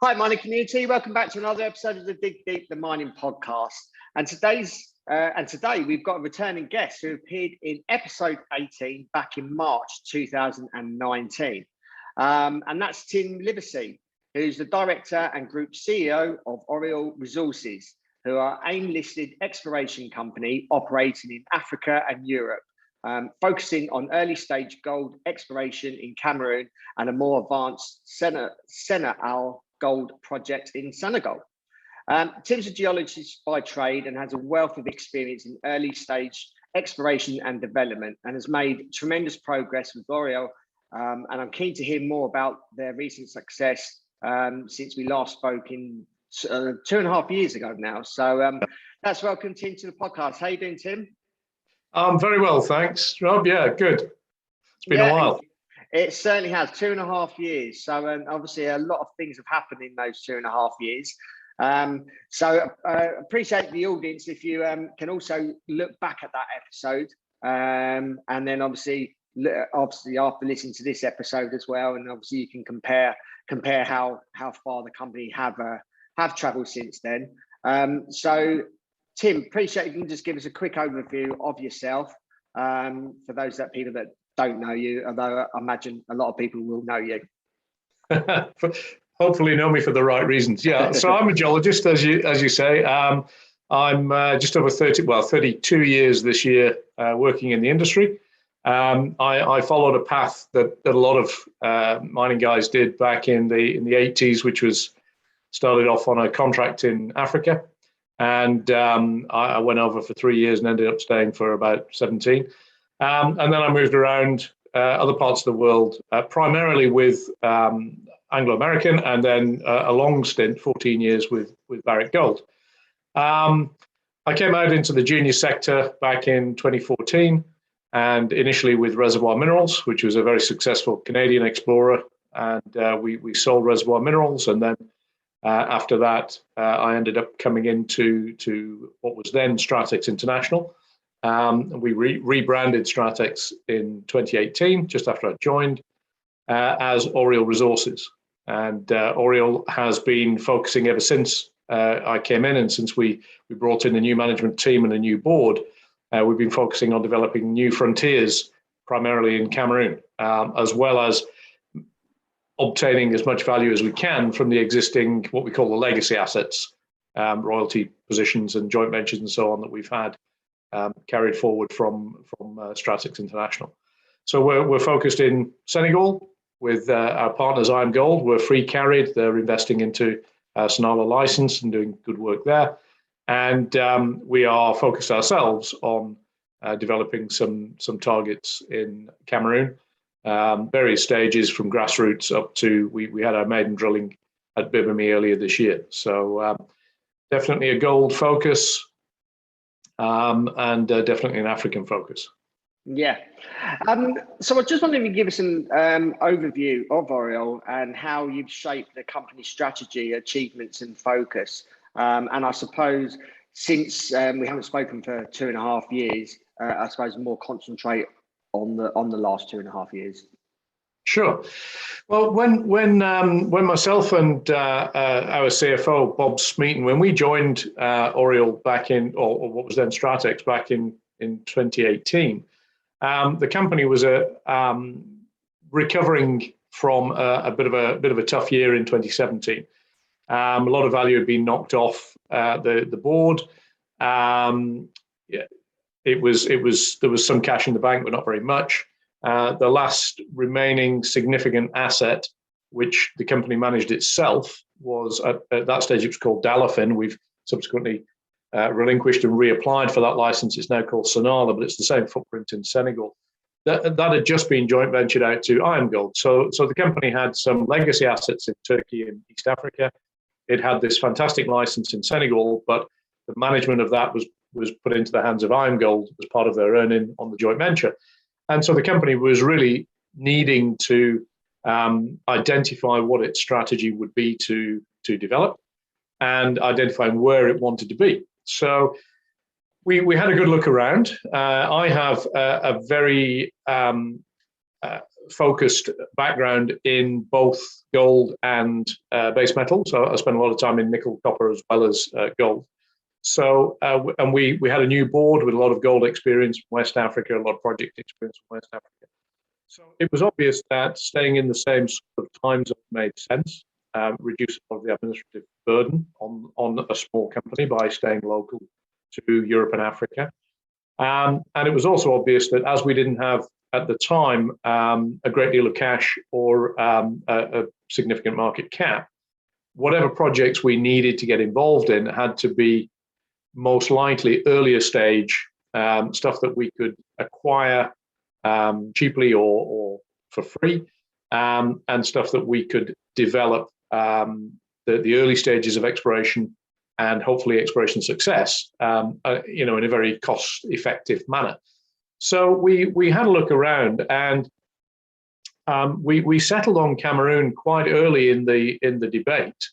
Hi, mining community. Welcome back to another episode of the Dig Deep, the Mining Podcast. And today we've got a returning guest who appeared in episode 18 back in March 2019. And that's Tim Livesey, who's the director and group CEO of Oriole Resources, who are AIM-listed exploration company operating in Africa and Europe, focusing on early-stage gold exploration in Cameroon and a more advanced Senala gold project in Senegal. Tim's a geologist by trade and has a wealth of experience in early-stage exploration and development, and has made tremendous progress with Oriole. And I'm keen to hear more about their recent success since we last spoke in 2.5 years ago now. So let's welcome Tim to the podcast. How you doing, Tim? I'm very well, thanks, Rob. Yeah, good. It's been a while. It certainly has, 2.5 years. So obviously a lot of things have happened in those 2.5 years. So appreciate the audience if you can also look back at that episode, and then obviously after listening to this episode as well, and obviously you can compare how far the company have traveled since then. So Tim, appreciate you can just give us a quick overview of yourself for those people that don't know you, although I imagine a lot of people will know you. Hopefully know me for the right reasons. Yeah, so I'm a geologist, as you say. I'm just over 32 years this year working in the industry. I followed a path that a lot of mining guys did back in the 80s, which was started off on a contract in Africa. And I went over for 3 years and ended up staying for about 17. And then I moved around other parts of the world, primarily with Anglo-American, and then a long stint, 14 years with Barrick Gold. I came out into the junior sector back in 2014, and initially with Reservoir Minerals, which was a very successful Canadian explorer. And we sold Reservoir Minerals, and then after that, I ended up coming into what was then Stratex International. We rebranded Stratex in 2018, just after I joined, as Oriole Resources. And Oriole has been focusing ever since I came in, and since we brought in a new management team and a new board, we've been focusing on developing new frontiers, primarily in Cameroon, as well as obtaining as much value as we can from the existing, what we call the legacy assets, royalty positions and joint ventures and so on that we've had carried forward from Stratex International. So we're focused in Senegal with our partners IAMGOLD. We're free carried. They're investing into Senala license and doing good work there. And we are focused ourselves on developing some targets in Cameroon. Various stages from grassroots up to we had our maiden drilling at Bibemi earlier this year. So definitely a gold focus, and definitely an African focus. Yeah. So I just wanted to give us an overview of Oriole and how you've shaped the company's strategy, achievements, and focus. And I suppose since we haven't spoken for 2.5 years, I suppose more concentrate on the last 2.5 years. Sure. Well, when myself and our CFO Bob Smeaton, when we joined Oriole back in, or what was then Stratex back in 2018, the company was recovering from a bit of a tough year in 2017. A lot of value had been knocked off the board. There was some cash in the bank, but not very much. The last remaining significant asset, which the company managed itself, was at that stage it was called Dalafin. We've subsequently relinquished and reapplied for that license. It's now called Senala, but it's the same footprint in Senegal. That had just been joint ventured out to IAMGOLD. So the company had some legacy assets in Turkey and East Africa. It had this fantastic license in Senegal, but the management of that was put into the hands of IAMGOLD as part of their earning on the joint venture. And so the company was really needing to identify what its strategy would be to develop and identifying where it wanted to be. So we had a good look around. I have a very focused background in both gold and base metals. So I spent a lot of time in nickel, copper, as well as gold. So, and we had a new board with a lot of gold experience from West Africa, a lot of project experience from West Africa. So it was obvious that staying in the same sort of time zone made sense, reduce a lot of the administrative burden on a small company by staying local to Europe and Africa. And it was also obvious that as we didn't have at the time a great deal of cash or a significant market cap, whatever projects we needed to get involved in had to be most likely earlier stage stuff that we could acquire cheaply or for free, and stuff that we could develop the early stages of exploration and hopefully exploration success, in a very cost-effective manner. So we had a look around, and we settled on Cameroon quite early in the debate.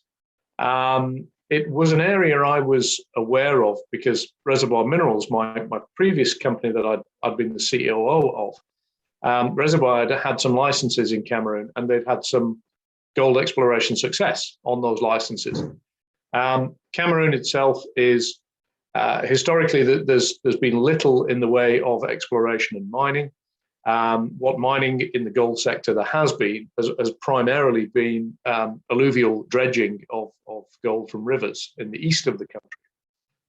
It was an area I was aware of because Reservoir Minerals, my previous company that I'd been the COO of, Reservoir had some licenses in Cameroon, and they'd had some gold exploration success on those licenses. Cameroon itself is historically there's been little in the way of exploration and mining. What mining in the gold sector there has primarily been alluvial dredging of gold from rivers in the east of the country.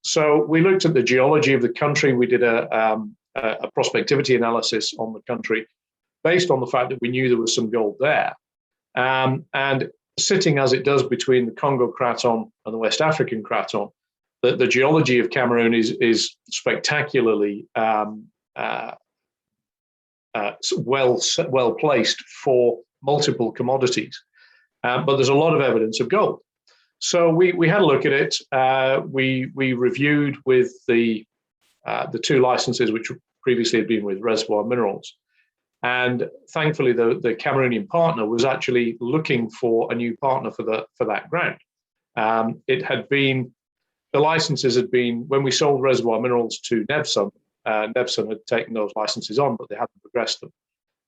So we looked at the geology of the country. We did a prospectivity analysis on the country based on the fact that we knew there was some gold there. And sitting as it does between the Congo Craton and the West African Craton, the geology of Cameroon is spectacularly well placed for multiple commodities, but there's a lot of evidence of gold. So we had a look at it. We reviewed with the two licenses which previously had been with Reservoir Minerals, and thankfully the Cameroonian partner was actually looking for a new partner for that ground. It had been, the licenses had been, when we sold Reservoir Minerals to Nevsun, Nevsun had taken those licenses on, but they hadn't progressed them.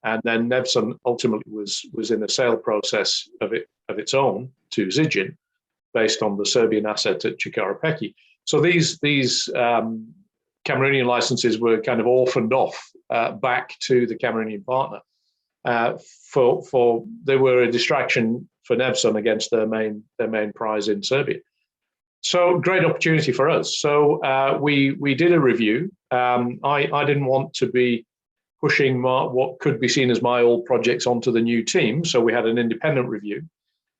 And then Nevsun ultimately was in a sale process of its own to Zijin, based on the Serbian asset at Chikara-Peki. So these Cameroonian licenses were kind of orphaned off back to the Cameroonian partner. They were a distraction for Nevsun against their main prize in Serbia. So great opportunity for us. So we did a review. I didn't want to be pushing what could be seen as my old projects onto the new team. So we had an independent review.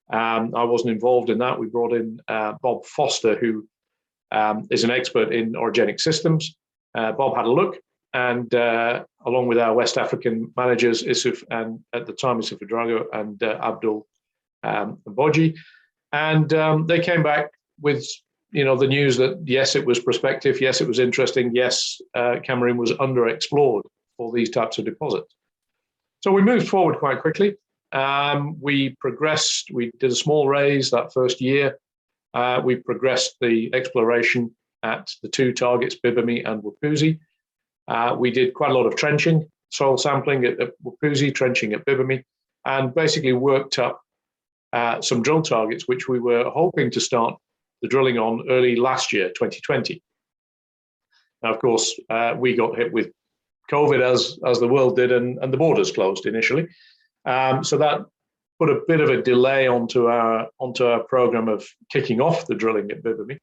I wasn't involved in that. We brought in Bob Foster, who is an expert in orogenic systems. Bob had a look, and along with our West African managers, Issouf, and at the time Issouf Drago and Abdul Boji, and they came back with the news that yes, it was prospective, yes, it was interesting, yes, Cameroon was underexplored for these types of deposits. So we moved forward quite quickly. We progressed. We did a small raise that first year. We progressed the exploration at the two targets, Bibemi and Wapuzi. We did quite a lot of trenching, soil sampling at Wapuzi, trenching at Bibemi, and basically worked up some drill targets, which we were hoping to start the drilling on early last year, 2020. Now, of course, we got hit with COVID as the world did, and the borders closed initially. So that put a bit of a delay onto our program of kicking off the drilling at Bibemi.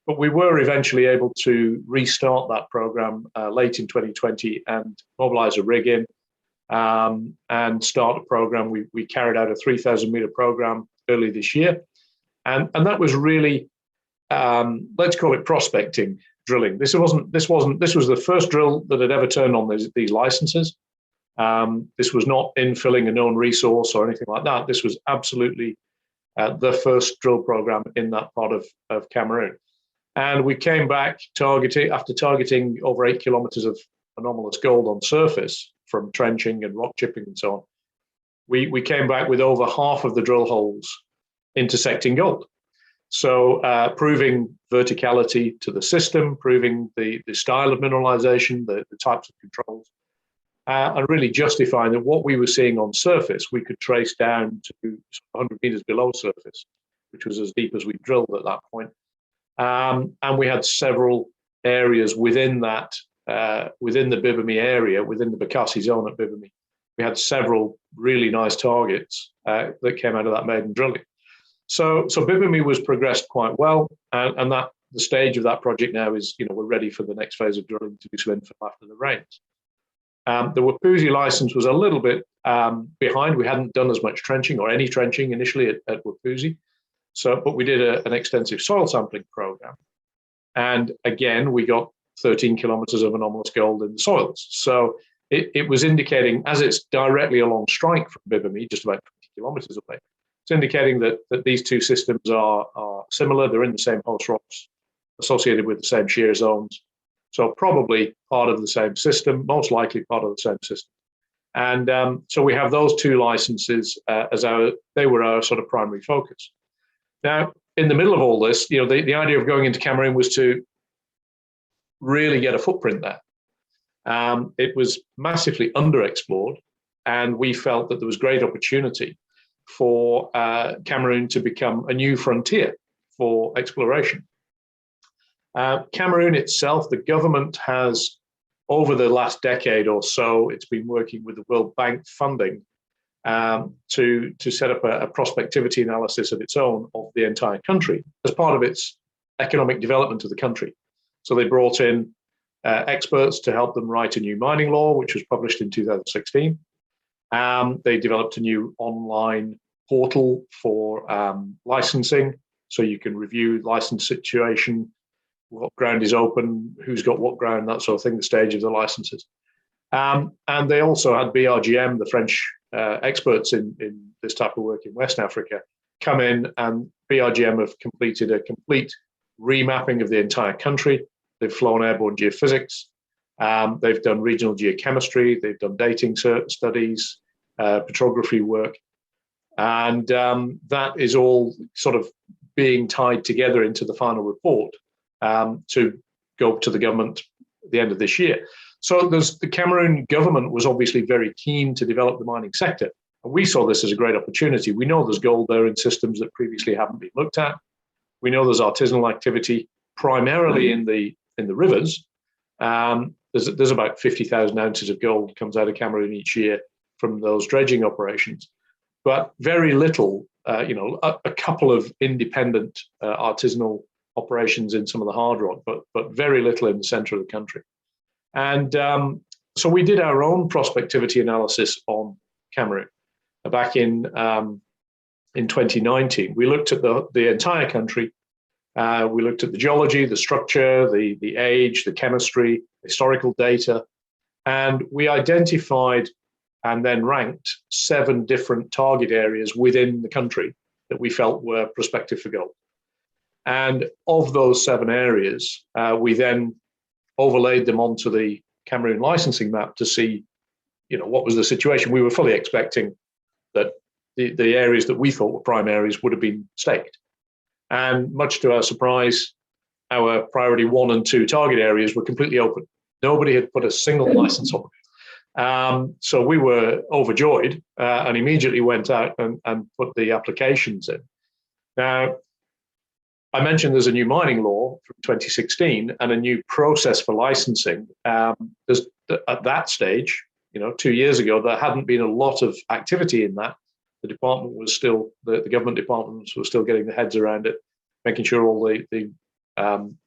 But we were eventually able to restart that program late in 2020 and mobilize a rig in and start a program. We carried out a 3,000 meter program early this year. And that was really, let's call it prospecting drilling. This was the first drill that had ever turned on these licenses. This was not infilling a known resource or anything like that. This was absolutely the first drill program in that part of Cameroon. And we came back after targeting over 8 kilometers of anomalous gold on surface from trenching and rock chipping and so on. We came back with over half of the drill holes intersecting gold. So proving verticality to the system, proving the style of mineralization, the types of controls. and really justifying that what we were seeing on surface, we could trace down to 100 meters below surface, which was as deep as we drilled at that point. And we had several areas within that, within the Bibemi area, within the Bakassi zone at Bibemi. We had several really nice targets that came out of that maiden drilling. So Bibemi was progressed quite well, and that the stage of that project now is, we're ready for the next phase of drilling to do some infill after the rains. The Wapuzi license was a little bit behind. We hadn't done as much trenching or any trenching initially at Wapuzi. But we did an extensive soil sampling program. And again, we got 13 kilometers of anomalous gold in the soils. So it was indicating, as it's directly along strike from Bibemi, just about 20 kilometers away, it's indicating that these two systems are similar. They're in the same host rocks, associated with the same shear zones. So probably part of the same system, most likely part of the same system. And so we have those two licenses they were our sort of primary focus. Now, in the middle of all this, the idea of going into Cameroon was to really get a footprint there. It was massively underexplored, and we felt that there was great opportunity for Cameroon to become a new frontier for exploration. Cameroon itself, the government has, over the last decade or so, it's been working with the World Bank funding to set up a prospectivity analysis of its own of the entire country as part of its economic development of the country. So they brought in experts to help them write a new mining law, which was published in 2016. They developed a new online portal for licensing, so you can review license situation, what ground is open, who's got what ground, that sort of thing, the stage of the licenses. And they also had BRGM, the French experts in this type of work in West Africa, come in, and BRGM have completed a complete remapping of the entire country. They've flown airborne geophysics. They've done regional geochemistry. They've done dating studies, petrography work. And that is all sort of being tied together into the final report to go to the government at the end of this year. So the Cameroon government was obviously very keen to develop the mining sector. And we saw this as a great opportunity. We know there's gold there in systems that previously haven't been looked at. We know there's artisanal activity primarily in the rivers. There's about 50,000 ounces of gold comes out of Cameroon each year from those dredging operations, but very little, a couple of independent artisanal operations in some of the hard rock, but very little in the center of the country. And so we did our own prospectivity analysis on Cameroon back in 2019. We looked at the entire country. We looked at the geology, the structure, the age, the chemistry, historical data, and we identified and then ranked 7 different target areas within the country that we felt were prospective for gold. And of those 7 areas, we then overlaid them onto the Cameroon licensing map to see, what was the situation. We were fully expecting that the areas that we thought were prime areas would have been staked. And much to our surprise, our priority 1 and 2 target areas were completely open. Nobody had put a single license on. So we were overjoyed and immediately went out and put the applications in. Now, I mentioned there's a new mining law from 2016 and a new process for licensing. There's, at that stage, 2 years ago, there hadn't been a lot of activity in that. The department was still, the government departments were still getting their heads around it, making sure all the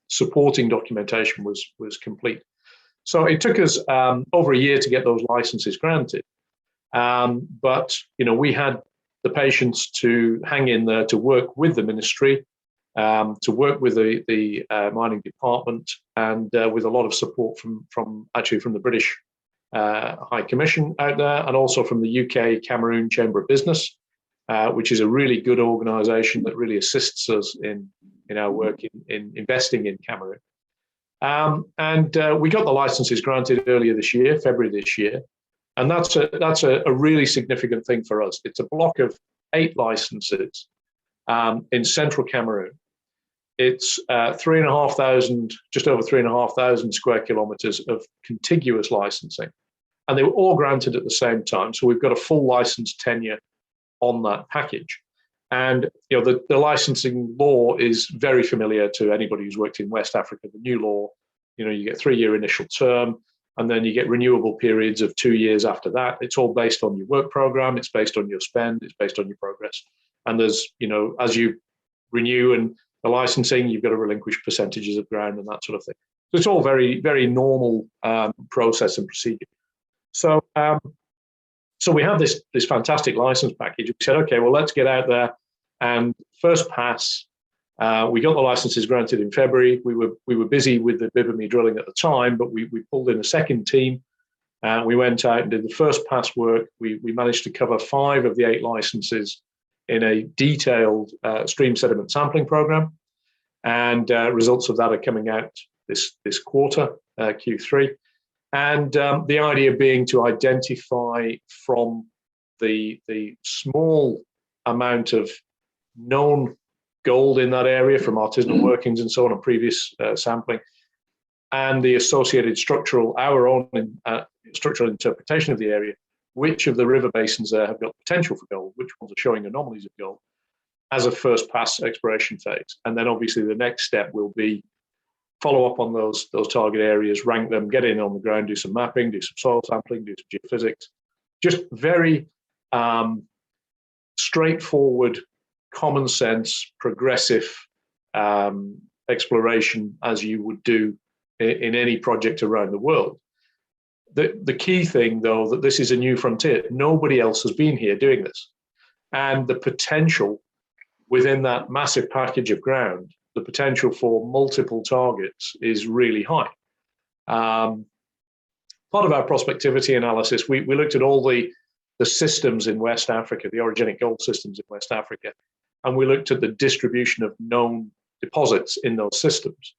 supporting documentation was complete. So it took us over a year to get those licenses granted. But, we had the patience to hang in there, to work with the ministry, to work with the mining department, and with a lot of support from the British High Commission out there, and also from the UK Cameroon Chamber of Business, which is a really good organisation that really assists us in our work in investing in Cameroon. And we got the licenses granted earlier this year, February this year, and that's a really significant thing for us. It's a block of 8 licenses in central Cameroon. It's 3,500, just over 3,500 square kilometres of contiguous licensing. and they were all granted at the same time. So we've got a full license tenure on that package. And the licensing law is very familiar to anybody who's worked in West Africa. The new law, you get 3-year initial term, and then you get renewable periods of 2 years after that. It's all based on your work program. It's based on your spend. It's based on your progress. And there's, as you renew and the licensing, you've got to relinquish percentages of ground and that sort of thing. So it's all very, very normal process and procedure. So we have this fantastic license package. We said, okay, well, let's get out there and first pass. We got the licenses granted in February. We were busy with the Bibemi drilling at the time, but we pulled in a second team. We went out and did the first pass work. We managed to cover 5 of the 8 licenses in a detailed stream sediment sampling program, and results of that are coming out this quarter, Q3. And the idea being to identify from the small amount of known gold in that area from artisanal workings and so on previous sampling, and the associated our own structural interpretation of the area, which of the river basins there have got potential for gold, which ones are showing anomalies of gold, as a first pass exploration phase. And then obviously the next step will be follow up on those target areas, rank them, get in on the ground, do some mapping, do some soil sampling, do some geophysics. Just very straightforward, common sense, progressive exploration as you would do in any project around the world. The key thing, though, that this is a new frontier. Nobody else has been here doing this. And the potential within that massive package of ground, the potential for multiple targets is really high. Part of our prospectivity analysis, we looked at all the systems in West Africa, the orogenic gold systems in West Africa, and we looked at the distribution of known deposits in those systems.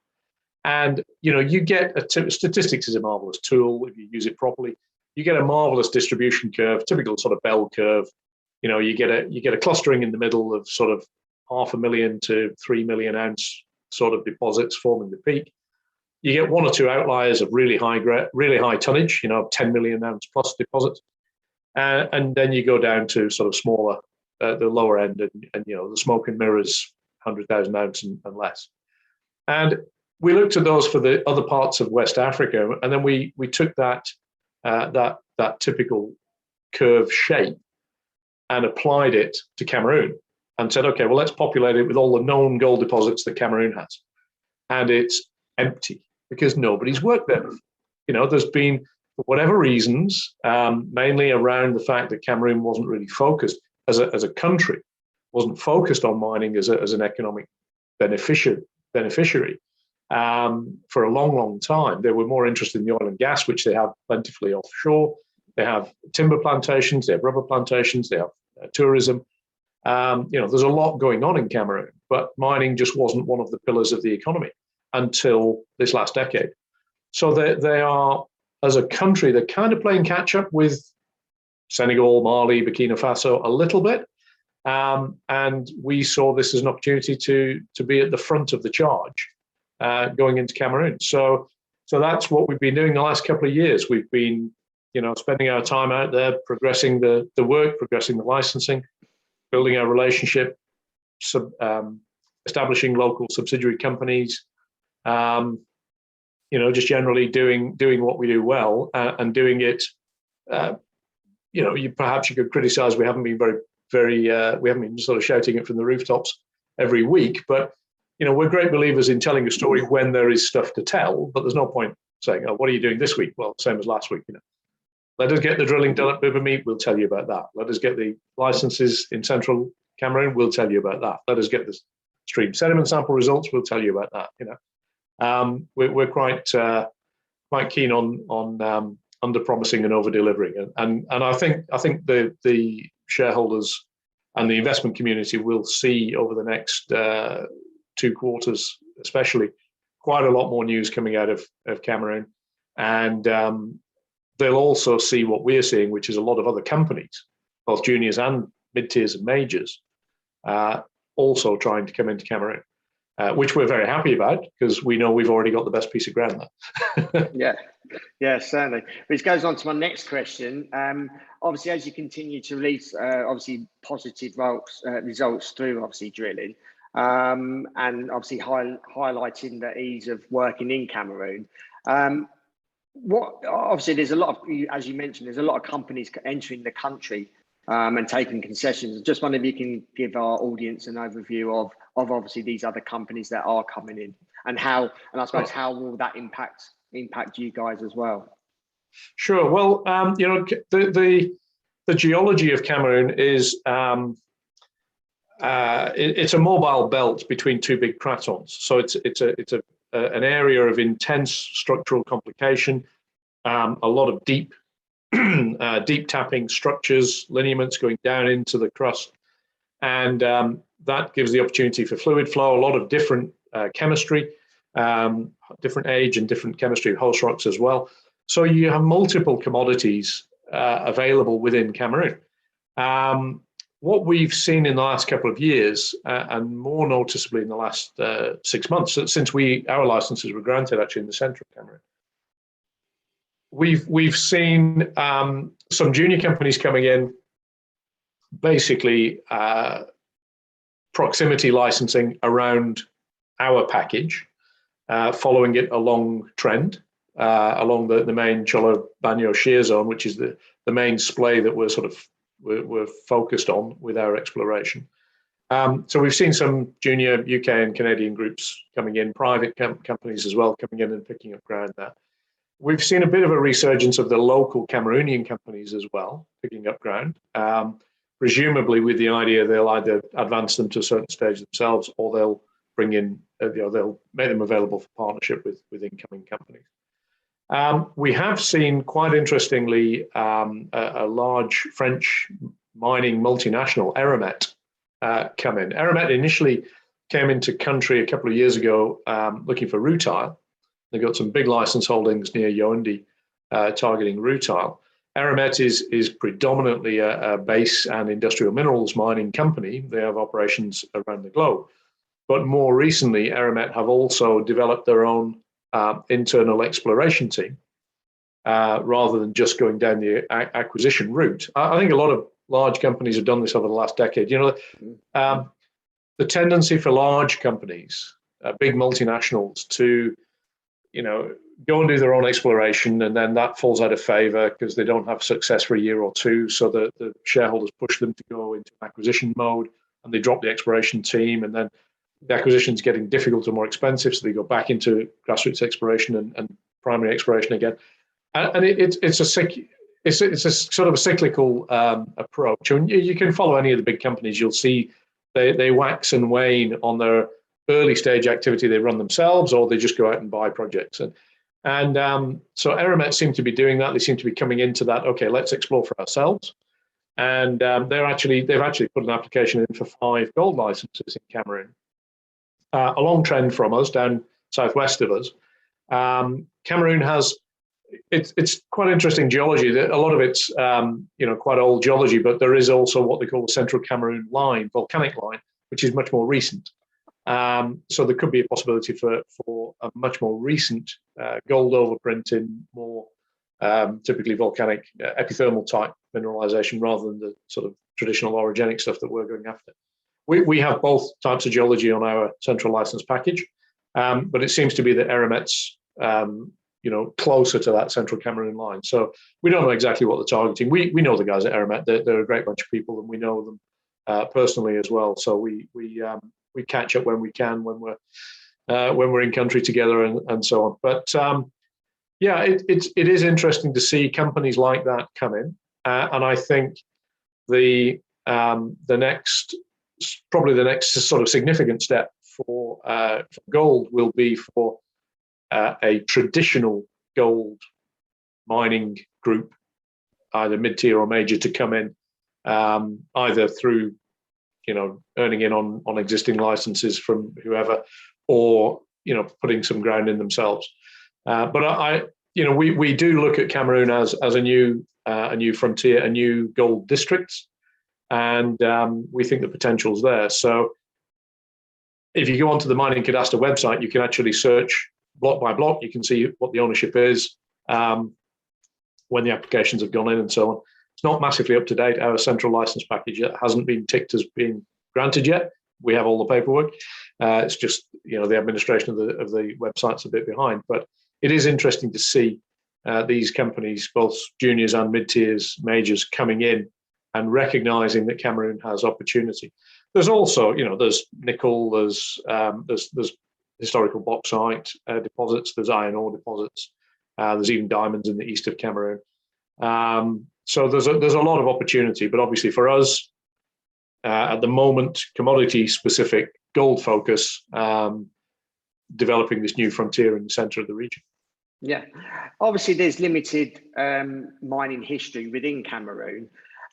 And you get statistics is a marvelous tool if you use it properly. You get a marvelous distribution curve, typical sort of bell curve. You get a clustering in the middle of sort of 500,000 to 3 million ounce sort of deposits forming the peak. You get 1 or 2 outliers of really high tonnage, 10 million ounce plus deposits, and then you go down to sort of smaller, the lower end, and the smoke and mirrors, 100,000 ounce and less. And we looked at those for the other parts of West Africa, and then we took that typical curve shape and applied it to Cameroon and said, okay, well, let's populate it with all the known gold deposits that Cameroon has. And it's empty because nobody's worked there. There's been, for whatever reasons, mainly around the fact that Cameroon wasn't really focused as a country, wasn't focused on mining as an economic beneficiary for a long, long time. They were more interested in the oil and gas, which they have plentifully offshore. They have timber plantations, they have rubber plantations, they have tourism. There's a lot going on in Cameroon, but mining just wasn't one of the pillars of the economy until this last decade. So they are, as a country, they're kind of playing catch up with Senegal, Mali, Burkina Faso a little bit. And we saw this as an opportunity to be at the front of the charge going into Cameroon. So that's what we've been doing the last couple of years. We've been, spending our time out there, progressing the work, progressing the licensing, building our relationship, establishing local subsidiary companies, just generally doing what we do well and doing it. Perhaps you could criticize we haven't been we haven't been sort of shouting it from the rooftops every week, but we're great believers in telling a story when there is stuff to tell, but there's no point saying, oh, what are you doing this week? Well, same as last week, Let us get the drilling done at Bibemi, we'll tell you about that. Let us get the licenses in central Cameroon, we'll tell you about that. Let us get the stream sediment sample results, we'll tell you about that. We're quite keen on under promising and over delivering, and I think the shareholders and the investment community will see over the next 2 quarters, especially, quite a lot more news coming out of Cameroon, and they'll also see what we're seeing, which is a lot of other companies, both juniors and mid-tiers and majors, also trying to come into Cameroon. which we're very happy about because we know we've already got the best piece of ground there. Yeah, certainly. Which goes on to my next question. Obviously, as you continue to release obviously positive results through obviously drilling, and obviously highlighting the ease of working in Cameroon. Obviously there's a lot of, as you mentioned, there's a lot of companies entering the country and taking concessions. I just wonder if you can give our audience an overview of obviously these other companies that are coming in and I suppose how will that impact you guys as well? Sure. Well, the geology of Cameroon is it's a mobile belt between two big cratons. So it's an area of intense structural complication, a lot of deep tapping structures, lineaments going down into the crust, and that gives the opportunity for fluid flow, a lot of different chemistry, different age and different chemistry of host rocks as well. So you have multiple commodities available within Cameroon. What we've seen in the last couple of years, and more noticeably in the last 6 months, since our licenses were granted actually in the centre of Cameroon, we've seen some junior companies coming in, basically proximity licensing around our package, following it along trend, along the main Cholo Banyo shear zone, which is the main splay that we're focused on with our exploration. So we've seen some junior UK and Canadian groups coming in, private companies as well coming in and picking up ground there. We've seen a bit of a resurgence of the local Cameroonian companies as well, picking up ground, presumably with the idea they'll either advance them to a certain stage themselves or they'll bring in, they'll make them available for partnership with incoming companies. We have seen, quite interestingly, a large French mining multinational, Eramet, come in. Eramet initially came into country a couple of years ago looking for rutile. They got some big license holdings near Yaoundé targeting rutile. Eramet is predominantly a base and industrial minerals mining company. They have operations around the globe. But more recently, Eramet have also developed their own internal exploration team rather than just going down the acquisition route. I think a lot of large companies have done this over the last decade. The tendency for large companies, big multinationals, to go and do their own exploration, and then that falls out of favor because they don't have success for a year or two. So the shareholders push them to go into acquisition mode, and they drop the exploration team, and then the acquisition is getting difficult and more expensive, so they go back into grassroots exploration and primary exploration again. And it's a sort of a cyclical approach. And you can follow any of the big companies. You'll see they wax and wane on their early stage activity. They run themselves, or they just go out and buy projects. And so Eramet seem to be doing that. They seem to be coming into that. Okay, let's explore for ourselves. And they've actually put an application in for 5 gold licenses in Cameroon. A long trend from us, down southwest of us. Cameroon has, it's quite interesting geology. A lot of it's quite old geology, but there is also what they call the Central Cameroon line, volcanic line, which is much more recent. So there could be a possibility for a much more recent gold overprint in more typically volcanic epithermal type mineralization rather than the sort of traditional orogenic stuff that we're going after. We have both types of geology on our central license package, but it seems to be that Eramet's closer to that Central Cameroon line. So we don't know exactly what they're targeting. We know the guys at Eramet. They're a great bunch of people, and we know them personally as well. So we catch up when we can, when we're in country together and so on. But it is interesting to see companies like that come in, and I think the next sort of significant step for gold will be for a traditional gold mining group, either mid-tier or major, to come in, either through earning in on existing licenses from whoever, or putting some ground in themselves. But we do look at Cameroon as a new frontier, a new gold district, and we think the potential's there. So if you go onto the Mining Cadastre website, you can actually search block by block. You can see what the ownership is, when the applications have gone in and so on. It's not massively up to date. Our central license package hasn't been ticked as being granted yet. We have all the paperwork. It's just, the administration of the website's a bit behind. But it is interesting to see these companies, both juniors and mid-tiers, majors, coming in and recognizing that Cameroon has opportunity. There's also, there's nickel, there's historical bauxite deposits, there's iron ore deposits, there's even diamonds in the east of Cameroon. So there's a lot of opportunity, but obviously for us, at the moment, commodity-specific gold focus, developing this new frontier in the center of the region. Yeah, obviously there's limited mining history within Cameroon.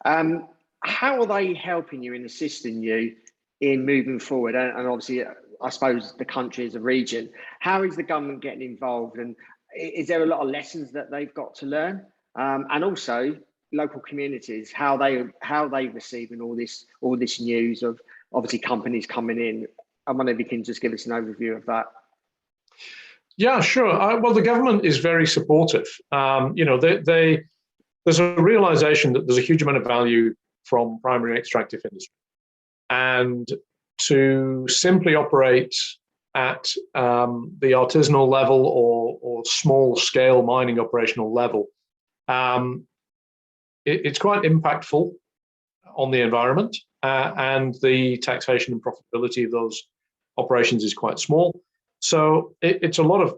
How are they helping you in assisting you in moving forward? And obviously, I suppose the country as a region, how is the government getting involved? And is there a lot of lessons that they've got to learn? And also local communities, how they receiving all this news of obviously companies coming in. I wonder if you can just give us an overview of that. Yeah, sure. Well, the government is very supportive. There's a realization that there's a huge amount of value from primary extractive industry, and to simply operate at the artisanal level or small scale mining operational level, it's quite impactful on the environment, and the taxation and profitability of those operations is quite small. So it's a lot of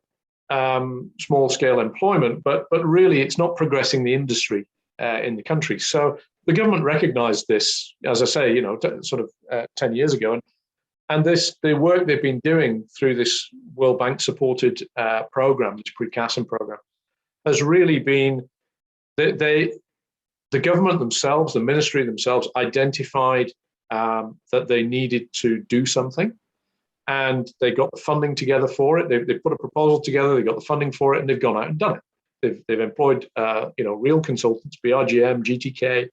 small scale employment, but really it's not progressing the industry in the country. So the government recognized this, as I say, sort of 10 years ago, and the work they've been doing through this World Bank supported program, this pre-CASM program, has really been the government themselves, the ministry themselves, identified that they needed to do something. And they got the funding together for it. They put a proposal together. They got the funding for it, and they've gone out and done it. They've employed real consultants, BRGM, GTK.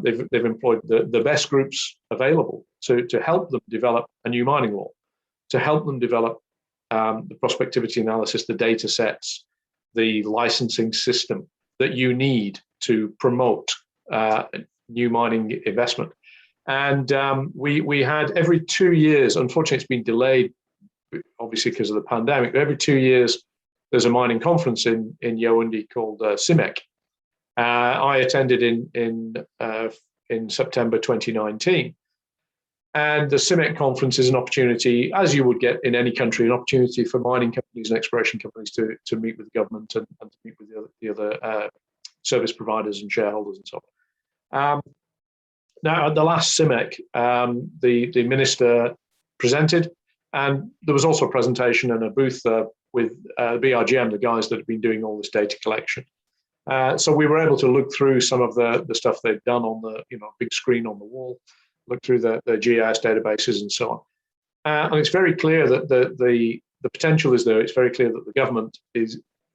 They've employed the best groups available to help them develop a new mining law, to help them develop the prospectivity analysis, the data sets, the licensing system that you need to promote new mining investment. And we had every 2 years, unfortunately it's been delayed, obviously because of the pandemic, but every 2 years there's a mining conference in Yaoundé called CIMEC. I attended in September 2019. And the CIMEC conference is an opportunity, as you would get in any country, an opportunity for mining companies and exploration companies to meet with the government and to meet with the other service providers and shareholders and so on. Now, at the last CIMEC, the minister presented, and there was also a presentation and a booth with BRGM, the guys that have been doing all this data collection. So we were able to look through some of the stuff they've done on the big screen on the wall, look through the GIS databases and so on. And it's very clear that the potential is there. It's very clear that the government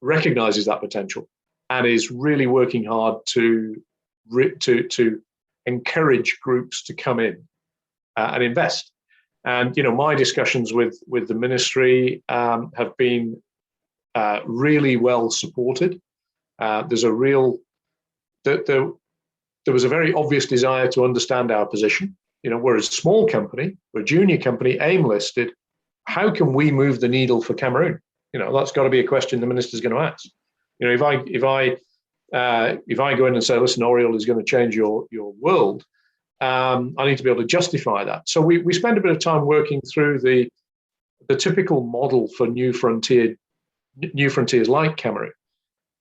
recognizes that potential and is really working hard to encourage groups to come in and invest. And my discussions with the ministry have been really well supported. There was a very obvious desire to understand our position. We're a small company, we're a junior company, AIM listed. How can we move the needle for Cameroon? That's got to be a question the minister's going to ask. If I go in and say, listen, Oriole is going to change your world, I need to be able to justify that. So we spend a bit of time working through the typical model for new frontiers like Cameroon.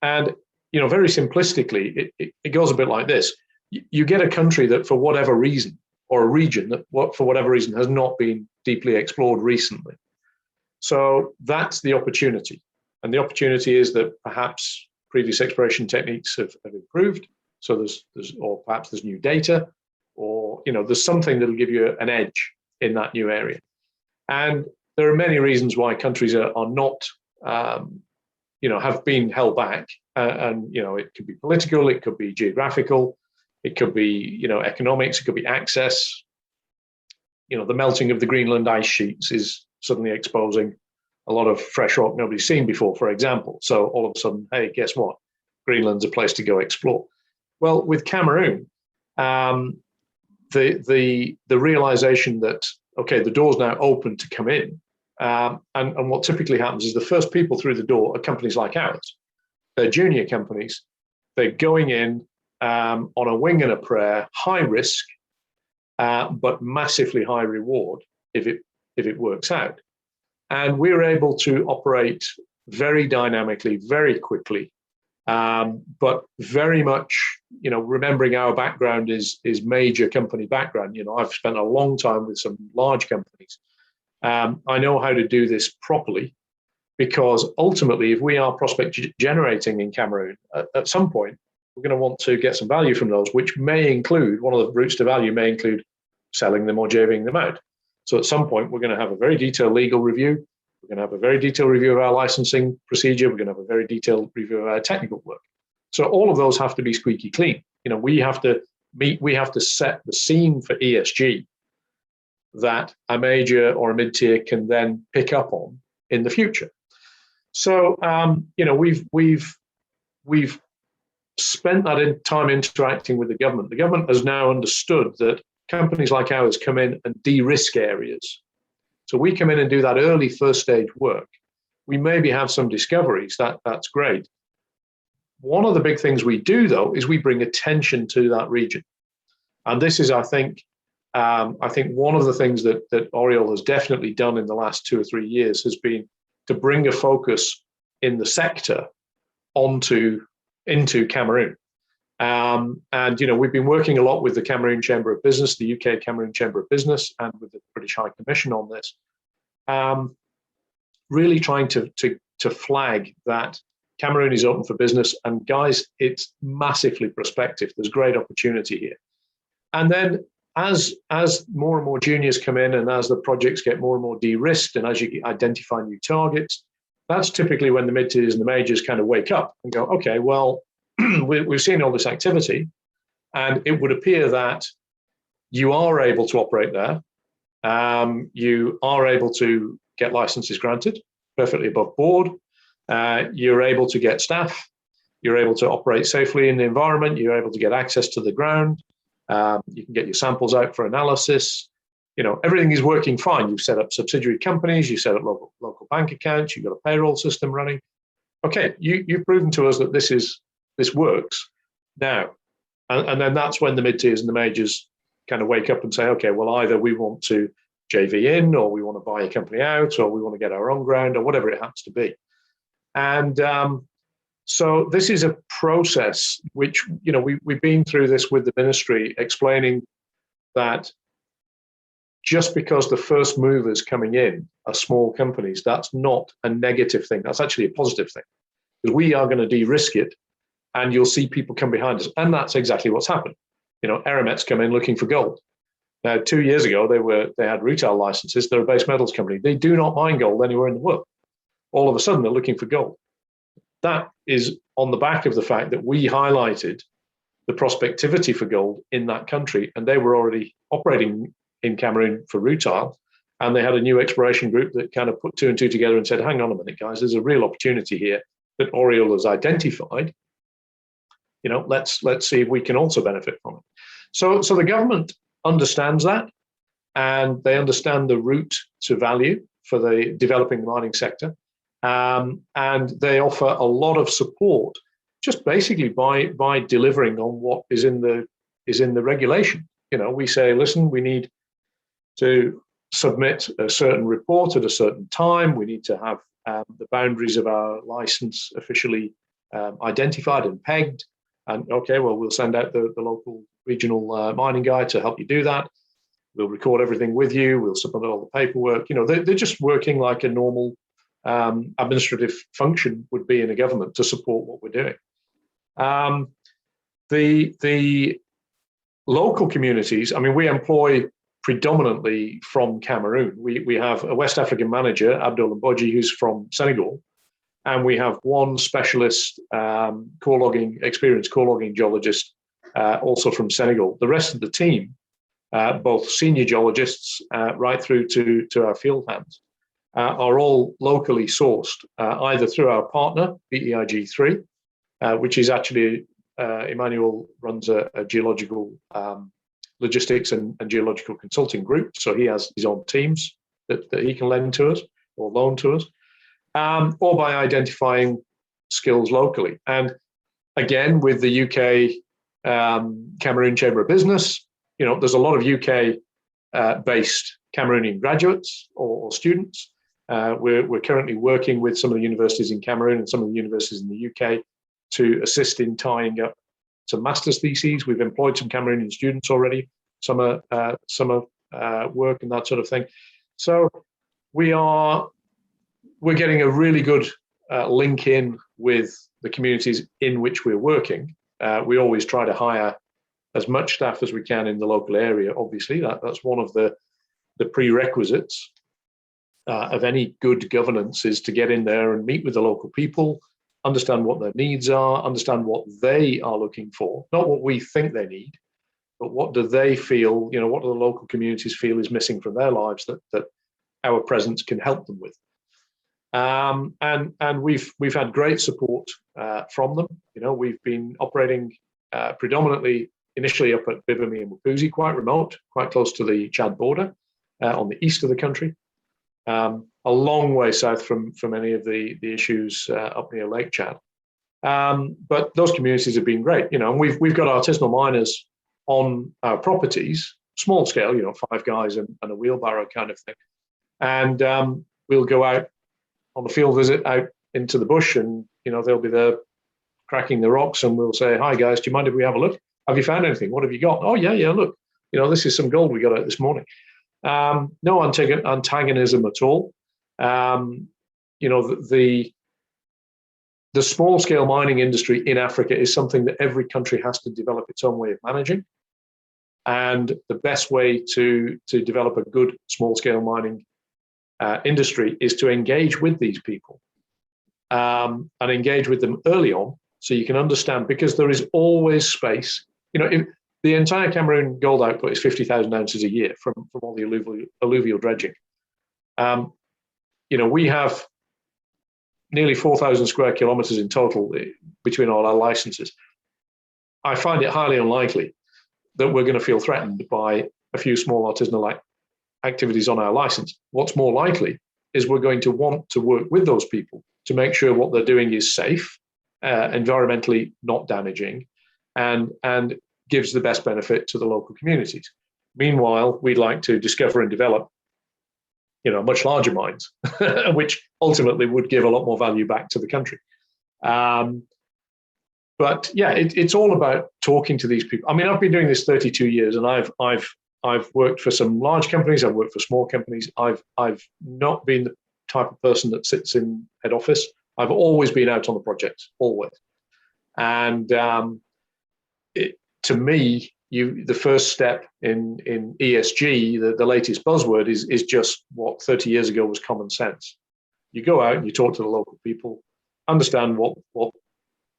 And very simplistically, it goes a bit like this. You get a country that for whatever reason, or a region that for whatever reason has not been deeply explored recently. So that's the opportunity. And the opportunity is that perhaps previous exploration techniques have improved. So perhaps there's new data, or there's something that'll give you an edge in that new area. And there are many reasons why countries are not, have been held back. And it could be political, it could be geographical, it could be economics, it could be access. the melting of the Greenland ice sheets is suddenly exposing a lot of fresh rock nobody's seen before, for example. So all of a sudden, hey, guess what? Greenland's a place to go explore. Well, with Cameroon, the realization that, okay, the door's now open to come in. And what typically happens is the first people through the door are companies like ours. They're junior companies. They're going in on a wing and a prayer, high risk, but massively high reward if it works out. And we're able to operate very dynamically, very quickly, but very much, remembering our background is major company background. I've spent a long time with some large companies. I know how to do this properly, because ultimately, if we are prospect generating in Cameroon, at some point, we're going to want to get some value from those, which may include, one of the routes to value may include selling them or JVing them out. So at some point, we're going to have a very detailed legal review. We're going to have a very detailed review of our licensing procedure. We're going to have a very detailed review of our technical work. So all of those have to be squeaky clean. We have to set the scene for ESG that a major or a mid-tier can then pick up on in the future. So we've spent that time interacting with the government. The government has now understood that companies like ours come in and de-risk areas. So we come in and do that early first stage work. We maybe have some discoveries, that's great. One of the big things we do, though, is we bring attention to that region. And this is, I think one of the things that Oriole has definitely done in the last 2 or 3 years has been to bring a focus in the sector into Cameroon. And we've been working a lot with the Cameroon Chamber of Business, the UK Cameroon Chamber of Business, and with the British High Commission on this, really trying to flag that Cameroon is open for business. And guys, it's massively prospective. There's great opportunity here. And then as more and more juniors come in, and as the projects get more and more de-risked, and as you identify new targets, that's typically when the mid-tiers and the majors kind of wake up and go, okay, well, we've seen all this activity, and it would appear that you are able to operate there. You are able to get licenses granted, perfectly above board. You're able to get staff. You're able to operate safely in the environment. You're able to get access to the ground. You can get your samples out for analysis. Everything is working fine. You've set up subsidiary companies. You set up local bank accounts. You've got a payroll system running. Okay, you've proven to us that this works now. And then that's when the mid-tiers and the majors kind of wake up and say, okay, well, either we want to JV in, or we want to buy a company out, or we want to get our own ground, or whatever it happens to be. And so this is a process which, we've been through this with the ministry, explaining that just because the first movers coming in are small companies, that's not a negative thing. That's actually a positive thing, because we are going to de-risk it, and you'll see people come behind us. And that's exactly what's happened. Eramet's come in looking for gold. Now, 2 years ago, they had retail licenses. They're a base metals company. They do not mine gold anywhere in the world. All of a sudden, they're looking for gold. That is on the back of the fact that we highlighted the prospectivity for gold in that country, and they were already operating in Cameroon for rutile, and they had a new exploration group that kind of put 2 and 2 together and said, hang on a minute, guys, there's a real opportunity here that Oriole has identified. Let's see if we can also benefit from it. So the government understands that, and they understand the route to value for the developing the mining sector. And they offer a lot of support, just basically by delivering on what is in the regulation. We say, listen, we need to submit a certain report at a certain time. We need to have the boundaries of our license officially identified and pegged. And okay, well, we'll send out the local regional mining guy to help you do that. We'll record everything with you. We'll submit all the paperwork. They're just working like a normal administrative function would be in a government to support what we're doing. The local communities, we employ predominantly from Cameroon. We have a West African manager, Abdul Mboji, who's from Senegal, and we have one specialist experienced core logging geologist, also from Senegal. The rest of the team both senior geologists right through to our field hands, are all locally sourced, either through our partner, BEIG3, which is actually, Emmanuel runs a geological logistics and geological consulting group. So he has his own teams that he can lend to us or loan to us, or by identifying skills locally. And again, with the UK Cameroon Chamber of Business, there's a lot of UK based Cameroonian graduates or students. We're currently working with some of the universities in Cameroon and some of the universities in the UK to assist in tying up some master's theses. We've employed some Cameroonian students already, summer work and that sort of thing. So we're getting a really good link in with the communities in which we're working. We always try to hire as much staff as we can in the local area. Obviously, that's one of the prerequisites of any good governance, is to get in there and meet with the local people, understand what their needs are, understand what they are looking for, not what we think they need, but what do they feel, what do the local communities feel is missing from their lives that our presence can help them with. And we've had great support from them. We've been operating predominantly initially up at Bibemi and Wapuzi, quite remote, quite close to the Chad border, on the east of the country, a long way south from any of the issues up near Lake Chad. But those communities have been great, and we've got artisanal miners on our properties, small scale, 5 guys and a wheelbarrow kind of thing. And we'll go out on the field visit out into the bush, and they'll be there cracking the rocks, and we'll say, "Hi guys, do you mind if we have a look? Have you found anything? What have you got?" "Oh yeah, look, this is some gold we got out this morning." No antagonism at all. The small scale mining industry in Africa is something that every country has to develop its own way of managing. And the best way to develop a good small scale mining industry is to engage with these people and engage with them early on, so you can understand, because there is always space. If the entire Cameroon gold output is 50,000 ounces a year from all the alluvial dredging. We have nearly 4,000 square kilometers in total between all our licenses. I find it highly unlikely that we're going to feel threatened by a few small artisanal activities on our license. What's more likely is we're going to want to work with those people to make sure what they're doing is safe, environmentally not damaging, and gives the best benefit to the local communities. Meanwhile, we'd like to discover and develop, much larger mines, which ultimately would give a lot more value back to the country. But yeah, it's all about talking to these people. I mean, I've been doing this 32 years, and I've worked for some large companies. I've worked for small companies. I've not been the type of person that sits in head office. I've always been out on the projects, always. And to me, the first step in ESG, the latest buzzword, is just what 30 years ago was common sense. You go out and you talk to the local people, understand what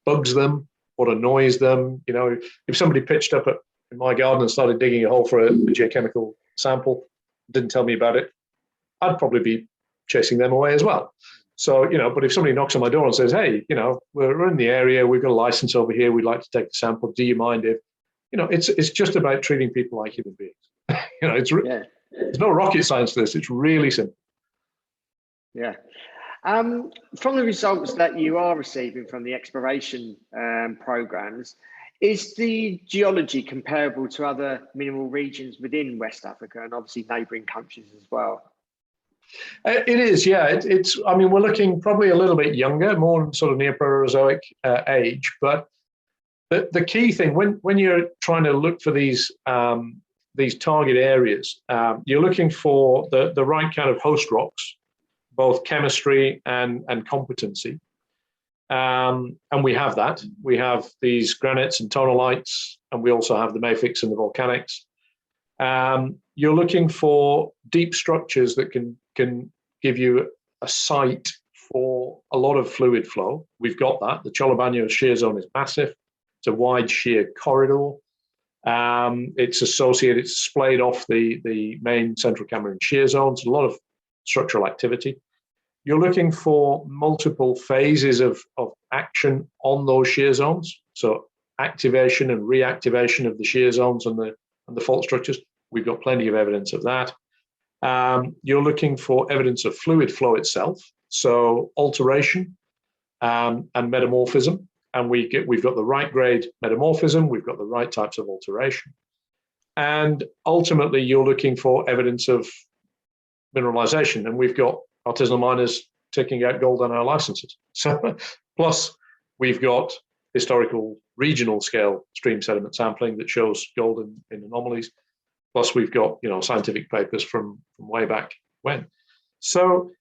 bugs them, what annoys them. If somebody pitched up in my garden and started digging a hole for a geochemical sample, didn't tell me about it, I'd probably be chasing them away as well. So, but if somebody knocks on my door and says, "Hey, we're in the area, we've got a license over here, we'd like to take the sample, do you mind if," it's just about treating people like human beings. There's no rocket science to this. It's really simple. Yeah. From the results that you are receiving from the exploration programs, is the geology comparable to other mineral regions within West Africa and obviously neighbouring countries as well? It is, yeah. We're looking probably a little bit younger, more sort of near Proterozoic age. But the key thing when you're trying to look for these target areas, you're looking for the right kind of host rocks, both chemistry and competency. And we have that. We have these granites and tonalites, and we also have the mafics and the volcanics. You're looking for deep structures that can give you a site for a lot of fluid flow. We've got that. The Cholobano shear zone is massive. It's a wide shear corridor. It's associated, it's splayed off the main central Cameroon shear zones, a lot of structural activity. You're looking for multiple phases of action on those shear zones. So activation and reactivation of the shear zones and the fault structures. We've got plenty of evidence of that. You're looking for evidence of fluid flow itself, so alteration and metamorphism. And we've got the right grade metamorphism, we've got the right types of alteration. And ultimately, you're looking for evidence of mineralization. And we've got artisanal miners taking out gold on our licenses. So, plus, we've got historical regional scale stream sediment sampling that shows gold in anomalies. Plus, we've got scientific papers from way back when. So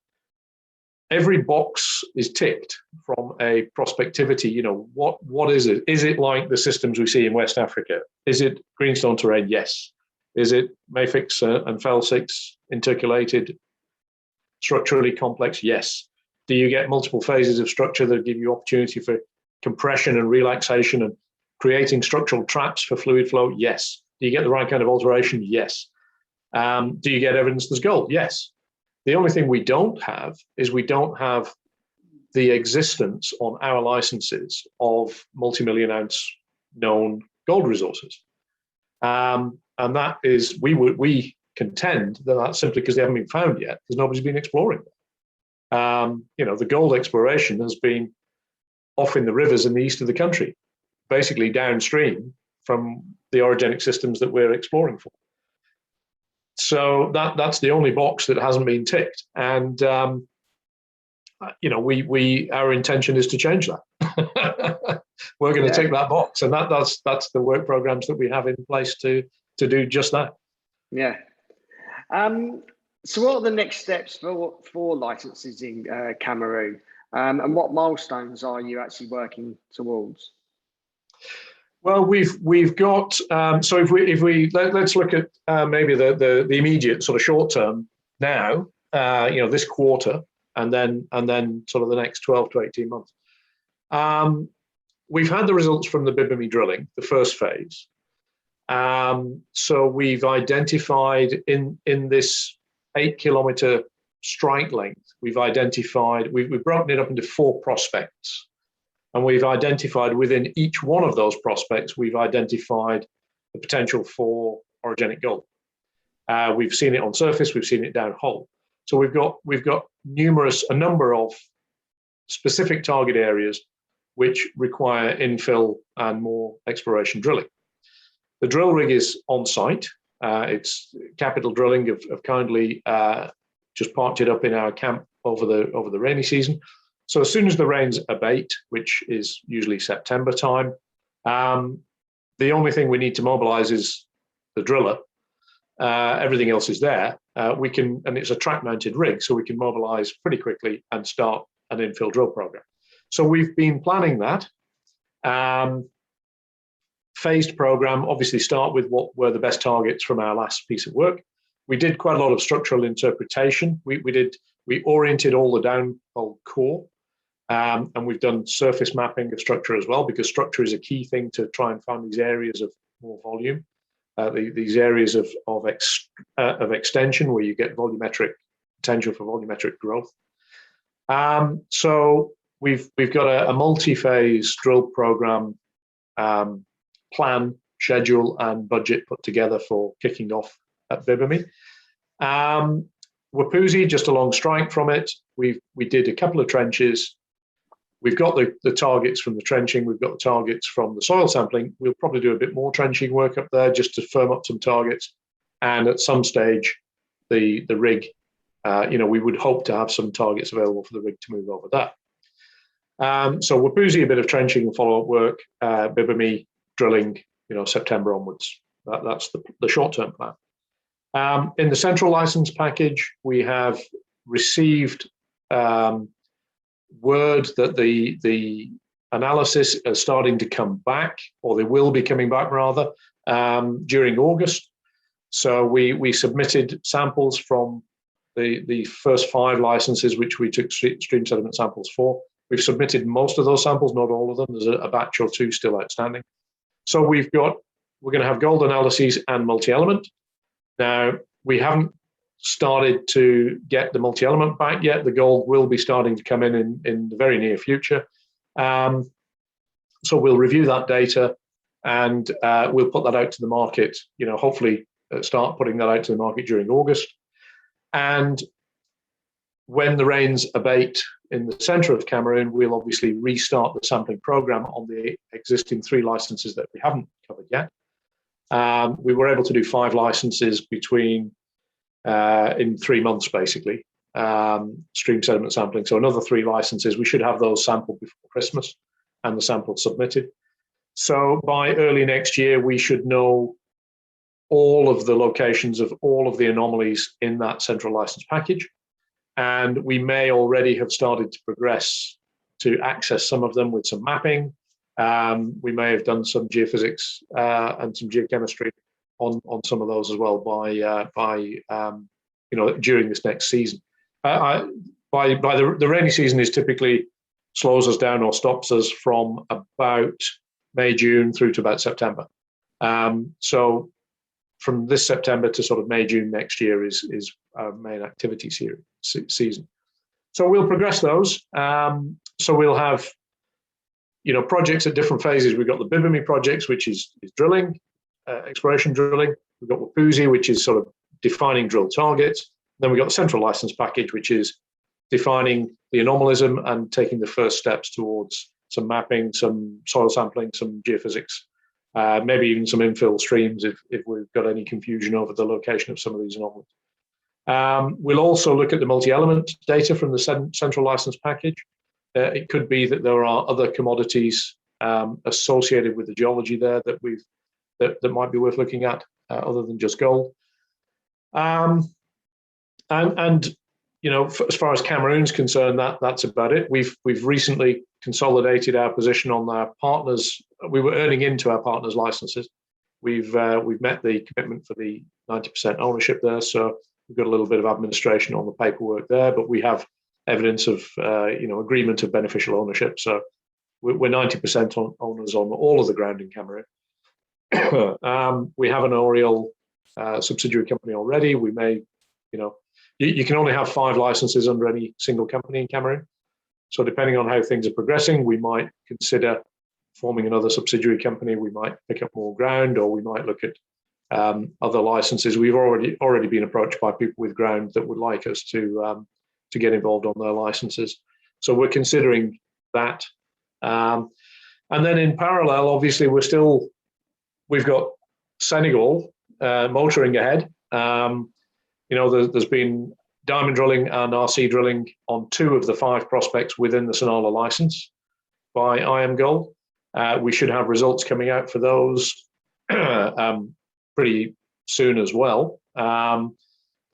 every box is ticked from a prospectivity. What is it? Is it like the systems we see in West Africa? Is it greenstone terrain? Yes. Is it mafics and felsics intercalated, structurally complex? Yes. Do you get multiple phases of structure that give you opportunity for compression and relaxation and creating structural traps for fluid flow? Yes. Do you get the right kind of alteration? Yes. Do you get evidence there's gold? Yes. The only thing we don't have is we don't have the existence on our licenses of multi-million ounce known gold resources. And that is, we contend that that's simply because they haven't been found yet, because nobody's been exploring them. The gold exploration has been off in the rivers in the east of the country, basically downstream from the orogenic systems that we're exploring for. So that's the only box that hasn't been ticked, and our intention is to change that. We're going to tick that box, and that's the work programs that we have in place to do just that. Yeah. So what are the next steps for licenses in Cameroon, and what milestones are you actually working towards? Well, we've got so if we let's look at maybe the immediate sort of short term now, this quarter, and then sort of the next 12 to 18 months. We've had the results from the Bibemi drilling, the first phase. So we've identified in this 8-kilometer strike length, we've broken it up into 4 prospects. And we've identified within each one of those prospects, we've identified the potential for orogenic gold. We've seen it on surface, we've seen it down hole. So we've got a number of specific target areas which require infill and more exploration drilling. The drill rig is on site. It's Capital Drilling have kindly just parked it up in our camp over the rainy season. So as soon as the rains abate, which is usually September time, the only thing we need to mobilize is the driller. Everything else is there. And it's a track-mounted rig, so we can mobilize pretty quickly and start an infill drill program. So we've been planning that. Phased program, obviously start with what were the best targets from our last piece of work. We did quite a lot of structural interpretation. We oriented all the downhole core. And we've done surface mapping of structure as well, because structure is a key thing to try and find these areas of more volume, these areas of extension where you get volumetric potential for volumetric growth. So we've got a multi-phase drill program plan, schedule, and budget put together for kicking off at Bibemi. Wapuzi, just along strike from it, we did a couple of trenches. We've got the targets from the trenching. We've got the targets from the soil sampling. We'll probably do a bit more trenching work up there just to firm up some targets. And at some stage, the rig, we would hope to have some targets available for the rig to move over that. So Wapuzi, a bit of trenching and follow-up work. Bibemi drilling, September onwards. That's the short-term plan. In the central license package, we have received word that the analysis is starting to come back, or they will be coming back rather, during August. So we submitted samples from the first 5 licenses, which we took stream sediment samples for. We've submitted most of those samples, not all of them. There's a batch or 2 still outstanding. So we've got we're going to have gold analyses and multi-element. Now, we haven't started to get the multi-element back yet. The gold will be starting to come in the very near future. So we'll review that data, and we'll put that out to the market, hopefully start putting that out to the market during August. And when the rains abate in the center of Cameroon, we'll obviously restart the sampling program on the existing 3 licenses that we haven't covered yet. We were able to do 5 licenses in 3 months, basically, stream sediment sampling. So another 3 licenses. We should have those sampled before Christmas and the sample submitted. So by early next year, we should know all of the locations of all of the anomalies in that central license package. And we may already have started to progress to access some of them with some mapping. We may have done some geophysics and some geochemistry on some of those as well during this next season. The rainy season is typically slows us down or stops us from about May, June through to about September. So from this September to sort of May, June next year is our main activity season. So we'll progress those. So we'll have projects at different phases. We've got the Bibimi projects, which is drilling, exploration drilling. We've got Wapuzi, which is sort of defining drill targets. Then we've got the central license package, which is defining the anomalism and taking the first steps towards some mapping, some soil sampling, some geophysics, maybe even some infill streams if we've got any confusion over the location of some of these anomalies. We'll also look at the multi-element data from the central license package. It could be that there are other commodities associated with the geology there that might be worth looking at, other than just gold. As far as Cameroon's concerned, that's about it. We've recently consolidated our position on our partners. We were earning into our partners' licenses. We've met the commitment for the 90% ownership there, so we've got a little bit of administration on the paperwork there, but we have evidence of agreement of beneficial ownership. So we're 90% owners on all of the ground in Cameroon. We have an Oriole subsidiary company already. We may, you can only have 5 licenses under any single company in Cameroon. So depending on how things are progressing, we might consider forming another subsidiary company. We might pick up more ground, or we might look at other licenses. We've already been approached by people with ground that would like us to get involved on their licenses. So we're considering that. And then in parallel, obviously, we've got Senegal motoring ahead. There's been diamond drilling and RC drilling on 2 of the 5 prospects within the Senala license by IAMGOLD. We should have results coming out for those pretty soon as well. The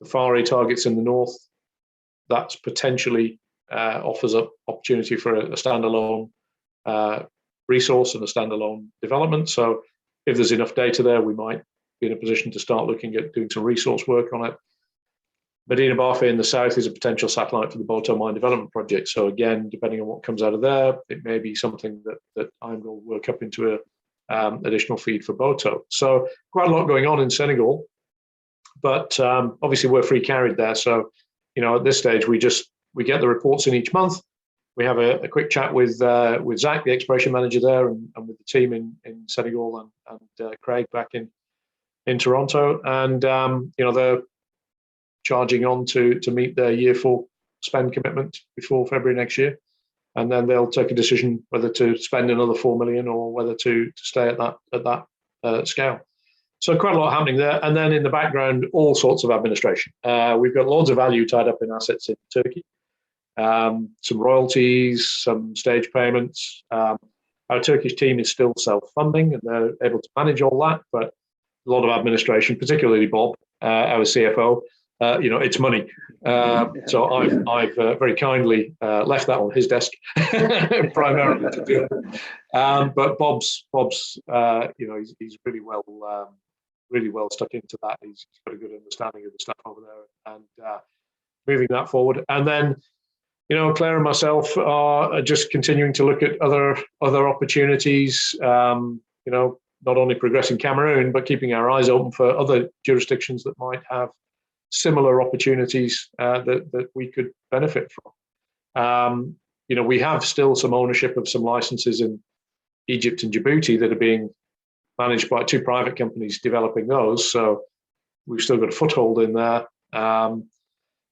Fari targets in the north, that's potentially offers up opportunity for a standalone resource and a standalone development. So if there's enough data there, we might be in a position to start looking at doing some resource work on it. Medina Bafe in the south is a potential satellite for the Boto Mine Development Project. So again, depending on what comes out of there, it may be something that I'm going to work up into an additional feed for Boto. So quite a lot going on in Senegal, but obviously we're free carried there. So, at this stage, we get the reports in each month. We have a quick chat with Zach, the exploration manager there, and with the team in Senegal and Craig back in Toronto. And, they're charging on to meet their year 4 spend commitment before February next year. And then they'll take a decision whether to spend another 4 million or whether to stay at that scale. So quite a lot happening there. And then in the background, all sorts of administration. We've got loads of value tied up in assets in Turkey. Some royalties, some stage payments. Our Turkish team is still self-funding and they're able to manage all that, but a lot of administration, particularly Bob, our CFO, it's money. So I've very kindly left that on his desk primarily to do. But Bob's he's really well stuck into that. He's got a good understanding of the stuff over there and moving that forward. And then, Claire and myself are just continuing to look at other opportunities. not only progressing Cameroon, but keeping our eyes open for other jurisdictions that might have similar opportunities that we could benefit from. We have still some ownership of some licenses in Egypt and Djibouti that are being managed by two private companies developing those. So we've still got a foothold in there.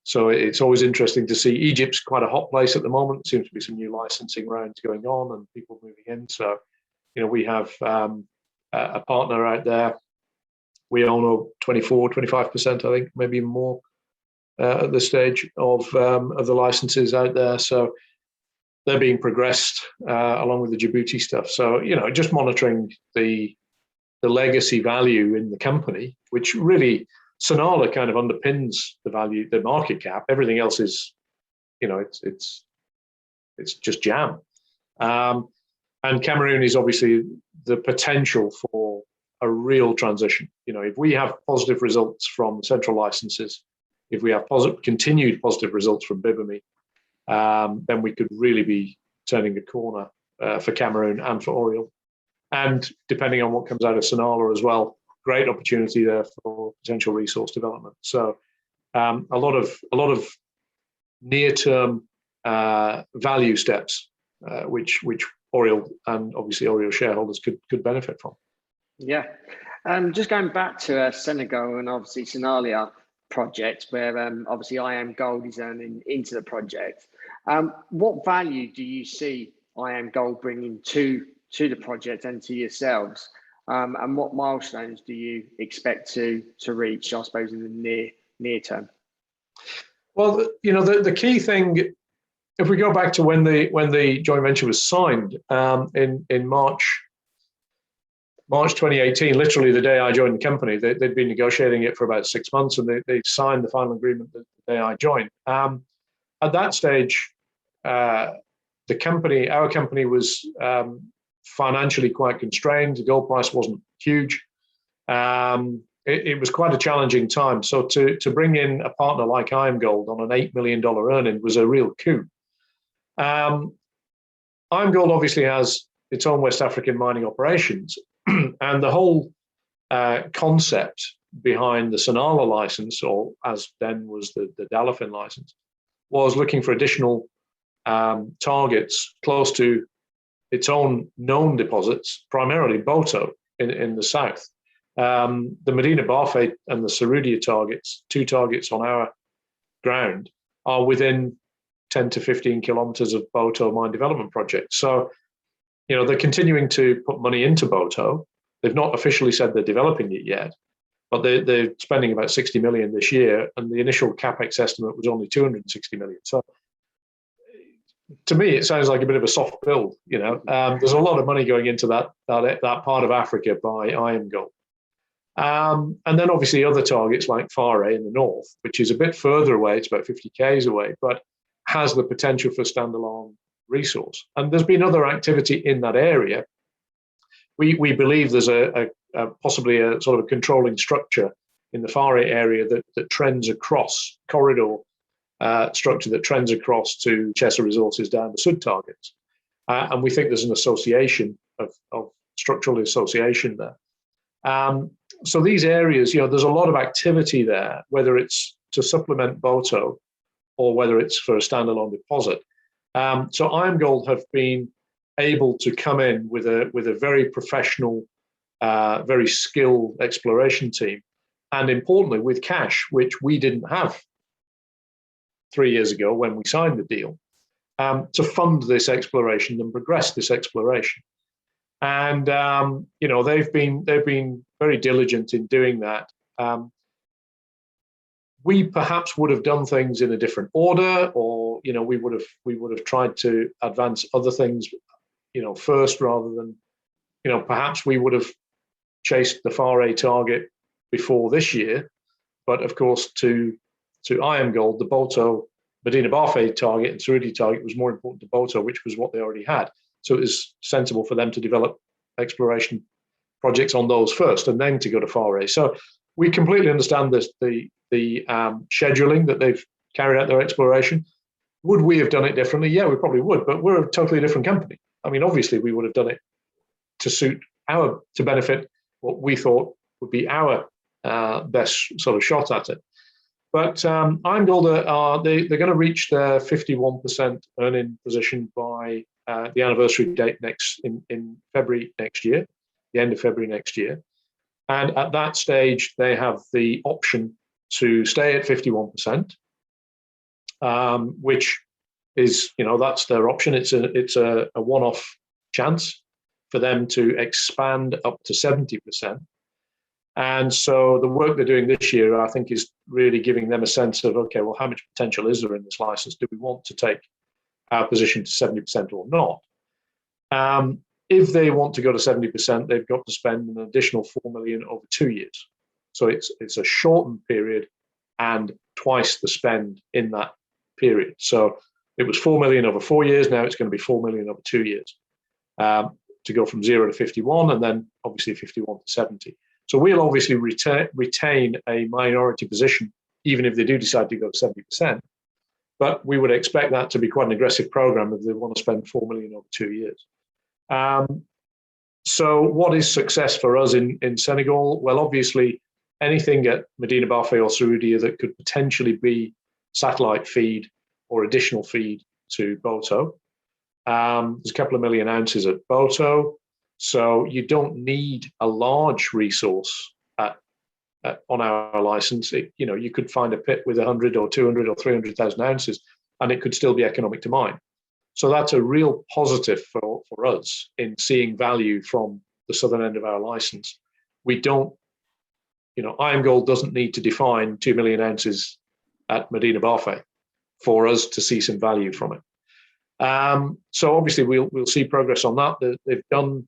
So it's always interesting to see. Egypt's quite a hot place at the moment. There seems to be some new licensing rounds going on and people moving in. So, we have a partner out there. We own 25%, I think, maybe more at this stage of the licenses out there. So they're being progressed along with the Djibouti stuff. So, just monitoring the legacy value in the company, which really Senala kind of underpins the value, the market cap. Everything else is, it's just jam. And Cameroon is obviously the potential for a real transition. If we have positive results from central licenses, if we have continued positive results from Bibemi, then we could really be turning a corner for Cameroon and for Oriole. And depending on what comes out of Senala as well, great opportunity there for potential resource development. So a lot of near-term value steps, which Oriole and obviously Oriole shareholders could benefit from. Yeah, just going back to Senegal and obviously Senala project, where obviously IAMGOLD is earning into the project. What value do you see IAMGOLD bringing to the project and to yourselves? And what milestones do you expect to reach, I suppose, in the near term? Well, the key thing, if we go back to when the joint venture was signed in March 2018, literally the day I joined the company, they'd been negotiating it for about 6 months, and they signed the final agreement the day I joined. At that stage, our company was financially quite constrained. The gold price wasn't huge. It was quite a challenging time. So to bring in a partner like IAMGOLD on an $8 million earning was a real coup. IAMGOLD obviously has its own West African mining operations, and the whole concept behind the Senala license, or as then was the Dalafin license, was looking for additional targets close to its own known deposits, primarily Boto in the south. The Medina Barfe and the Sarudia targets, two targets on our ground, are within 10 to 15 kilometers of Boto mine development project. So, they're continuing to put money into Boto. They've not officially said they're developing it yet, but they're spending about 60 million this year, and the initial capex estimate was only 260 million. So, to me, it sounds like a bit of a soft build. There's a lot of money going into that part of Africa by IAMGOLD. And then obviously other targets like Fare in the north, which is a bit further away, it's about 50 k's away, but has the potential for standalone resource. And there's been other activity in that area. We believe there's possibly a sort of a controlling structure in the Fare area that trends across corridor structure that trends across to Chessa resources down the Sud targets. And we think there's an association of structural association there. So these areas, there's a lot of activity there, whether it's to supplement Boto or whether it's for a standalone deposit. So IAMGOLD have been able to come in with a very professional, very skilled exploration team, and importantly with cash, which we didn't have 3 years ago when we signed the deal, to fund this exploration and progress this exploration. And they've been very diligent in doing that. We perhaps would have done things in a different order, or we would have tried to advance other things first, rather than perhaps we would have chased the Fare target before this year. But of course, to IAMGOLD, the Boto Medina Barfe target and Sarudia target was more important to Boto, which was what they already had. So it was sensible for them to develop exploration projects on those first and then to go to Fare. So we completely understand the scheduling that they've carried out their exploration. Would we have done it differently? Yeah, we probably would, but we're a totally different company. I mean, obviously we would have done it to suit to benefit what we thought would be our best sort of shot at it. But IAMGOLD they're going to reach their 51% earning position by the anniversary date in February next year, the end of February next year. And at that stage, they have the option to stay at 51%, which is, that's their option. It's a one-off chance for them to expand up to 70%. And so the work they're doing this year, I think, is really giving them a sense of, okay, well, how much potential is there in this license? Do we want to take our position to 70% or not? If they want to go to 70%, they've got to spend an additional 4 million over 2 years. So it's a shortened period and twice the spend in that period. So it was 4 million over 4 years. Now it's going to be 4 million over 2 years to go from 0 to 51, and then obviously 51 to 70. So we'll obviously retain a minority position, even if they do decide to go to 70%. But we would expect that to be quite an aggressive program if they want to spend 4 million over 2 years. So what is success for us in Senegal? Well, obviously, anything at Medina Bafe or Saoudia that could potentially be satellite feed or additional feed to Boto. There's a couple of million ounces at Boto. So you don't need a large resource on our license. You could find a pit with 100 or 200 or 300,000 ounces, and it could still be economic to mine. So that's a real positive for us in seeing value from the southern end of our license. We don't, IAMGOLD doesn't need to define 2 million ounces at Medina Bafe for us to see some value from it. So obviously we'll see progress on that. They've done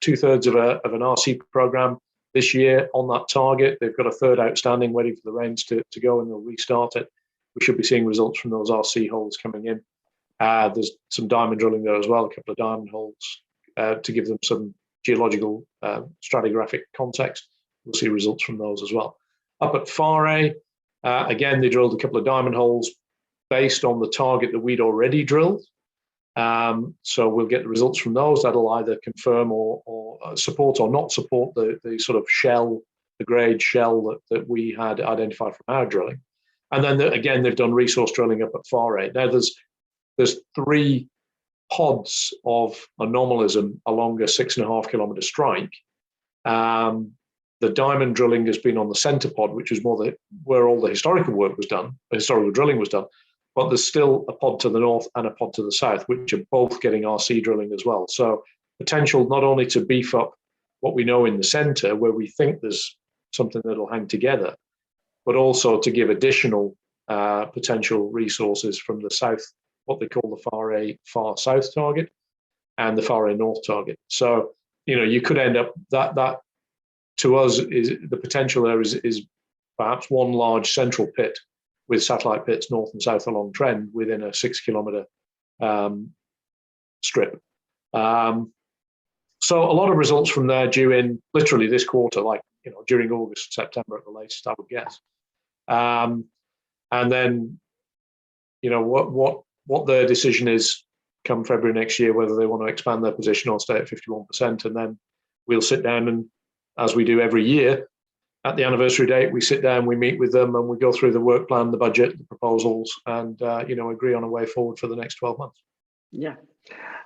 2/3 of an RC program this year on that target. They've got a third outstanding, waiting for the rains to go, and they'll restart it. We should be seeing results from those RC holes coming in. There's some diamond drilling there as well, a couple of diamond holes to give them some geological stratigraphic context. We'll see results from those as well. Up at Fare, again, they drilled a couple of diamond holes based on the target that we'd already drilled. So we'll get the results from those. That'll either confirm or support or not support the sort of shell, the grade shell that we had identified from our drilling. And then again, they've done resource drilling up at Fare. Now there's 3 pods of anomalism along a 6.5 kilometer strike. The diamond drilling has been on the center pod, which is more where all the historical work was done, the historical drilling was done. But there's still a pod to the north and a pod to the south, which are both getting RC drilling as well. So potential not only to beef up what we know in the center, where we think there's something that'll hang together, but also to give additional potential resources from the south, what they call the Fare far south target and the Fare north target. So, you could end up that to us is the potential there is perhaps one large central pit with satellite pits north and south along trend within a 6 kilometer strip. So a lot of results from there due in literally this quarter, like, during August, September at the latest, I would guess. And then, what their decision is come February next year, whether they want to expand their position or stay at 51%. And then we'll sit down and, as we do every year, at the anniversary date, we sit down, we meet with them, and we go through the work plan, the budget, the proposals, and agree on a way forward for the next 12 months. Yeah.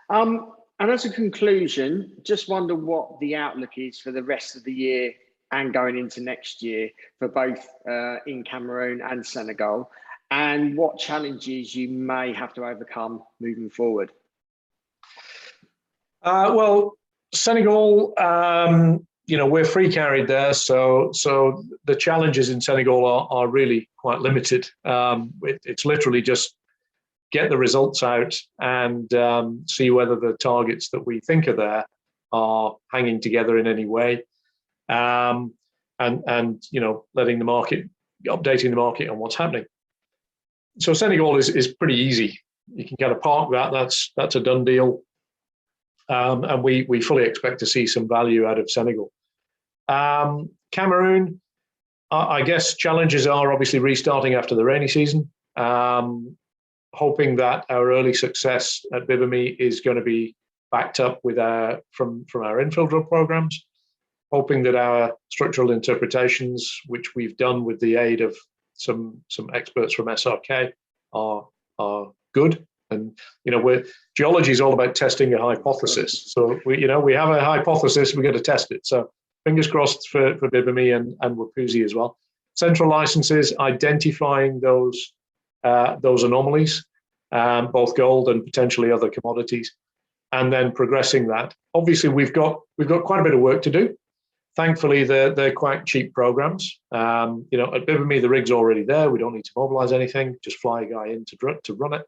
And as a conclusion, just wonder what the outlook is for the rest of the year and going into next year for both in Cameroon and Senegal, and what challenges you may have to overcome moving forward. Well, Senegal, we're free carried there, so the challenges in Senegal are really quite limited. It's literally just get the results out and see whether the targets that we think are there are hanging together in any way, and letting the market, updating the market on what's happening. So Senegal is pretty easy. You can kind of park that's a done deal, and we fully expect to see some value out of Senegal. Cameroon, I guess challenges are obviously restarting after the rainy season. Hoping that our early success at Bibemi is going to be backed up with from our infill drill programs, hoping that our structural interpretations, which we've done with the aid of some experts from SRK, are good. And geology is all about testing a hypothesis. So we have a hypothesis, we're going to test it. So fingers crossed for Bibemi and Wapuzi as well. Central licenses, identifying those anomalies, both gold and potentially other commodities, and then progressing that. Obviously, we've got quite a bit of work to do. Thankfully, they're quite cheap programs. At Bibemi, the rig's already there. We don't need to mobilize anything. Just fly a guy in to run it.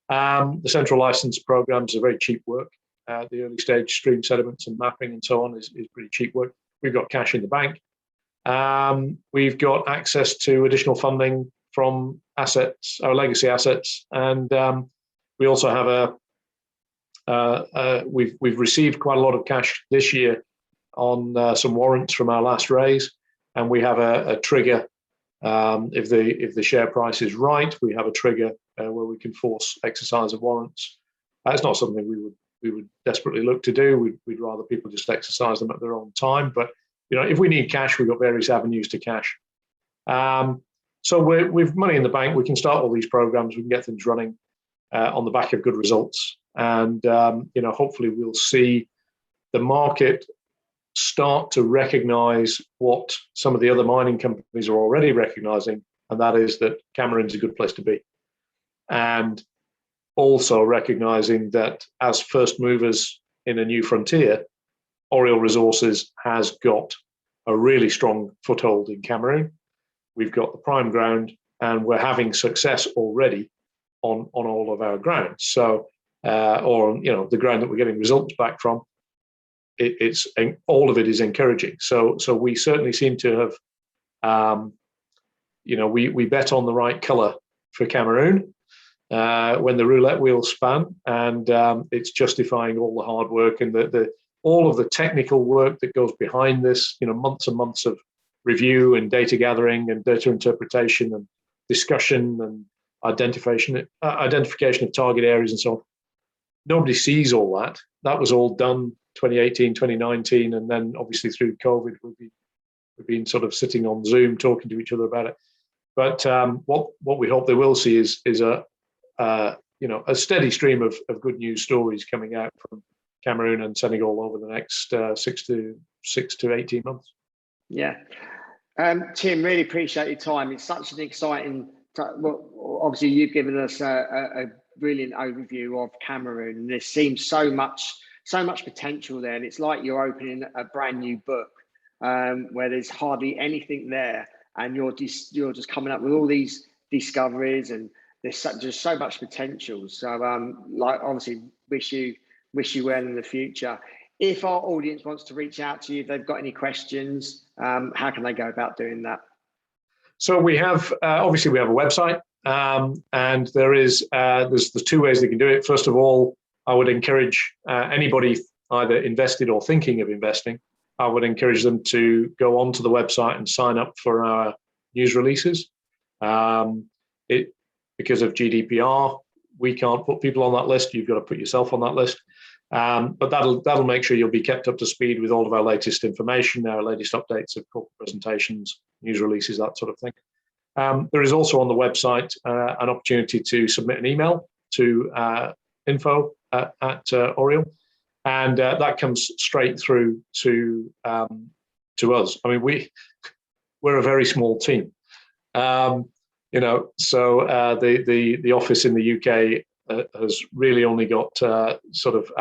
The central license programs are very cheap work. The early stage stream sediments and mapping and so on is pretty cheap work. We've got cash in the bank. We've got access to additional funding from assets, our legacy assets, and we also have we've received quite a lot of cash this year on some warrants from our last raise, and we have a trigger. If the share price is right, we have a trigger where we can force exercise of warrants. That's not something we would desperately look to do. We'd rather people just exercise them at their own time. But if we need cash, we've got various avenues to cash. So with money in the bank, we can start all these programs. We can get things running on the back of good results, and hopefully we'll see the market start to recognize what some of the other mining companies are already recognizing, and that is that Cameroon's a good place to be. And also recognizing that as first movers in a new frontier, Oriole Resources has got a really strong foothold in Cameroon. We've got the prime ground, and we're having success already on all of our ground. So, the ground that we're getting results back from, it's all of it is encouraging. So we certainly seem to have, we bet on the right color for Cameroon when the roulette wheels span, and it's justifying all the hard work and all of the technical work that goes behind this. Months and months of review and data gathering and data interpretation and discussion and identification of target areas and so on. Nobody sees all that. That was all done 2018, 2019, and then obviously through COVID, we've been sort of sitting on Zoom talking to each other about it. But what we hope they will see is a steady stream of good news stories coming out from Cameroon and Senegal over the next 6 to 18 months. Yeah. Tim, really appreciate your time. It's such an exciting, obviously you've given us a brilliant overview of Cameroon, and there seems so much potential there, and it's like you're opening a brand new book where there's hardly anything there, and you're just coming up with all these discoveries, and there's just so much potential. So obviously wish you well in the future. If our audience wants to reach out to you, if they've got any questions, how can they go about doing that? So we have obviously we have a website, and there's two ways they can do it. First of all, I would encourage anybody either invested or thinking of investing, I would encourage them to go onto the website and sign up for our news releases. Because of GDPR, we can't put people on that list. You've got to put yourself on that list. But that'll make sure you'll be kept up to speed with all of our latest information, our latest updates of corporate presentations, news releases, that sort of thing. There is also on the website an opportunity to submit an email to info at Oriole, and that comes straight through to us. I mean, we're a very small team, so the office in the UK has really only got sort of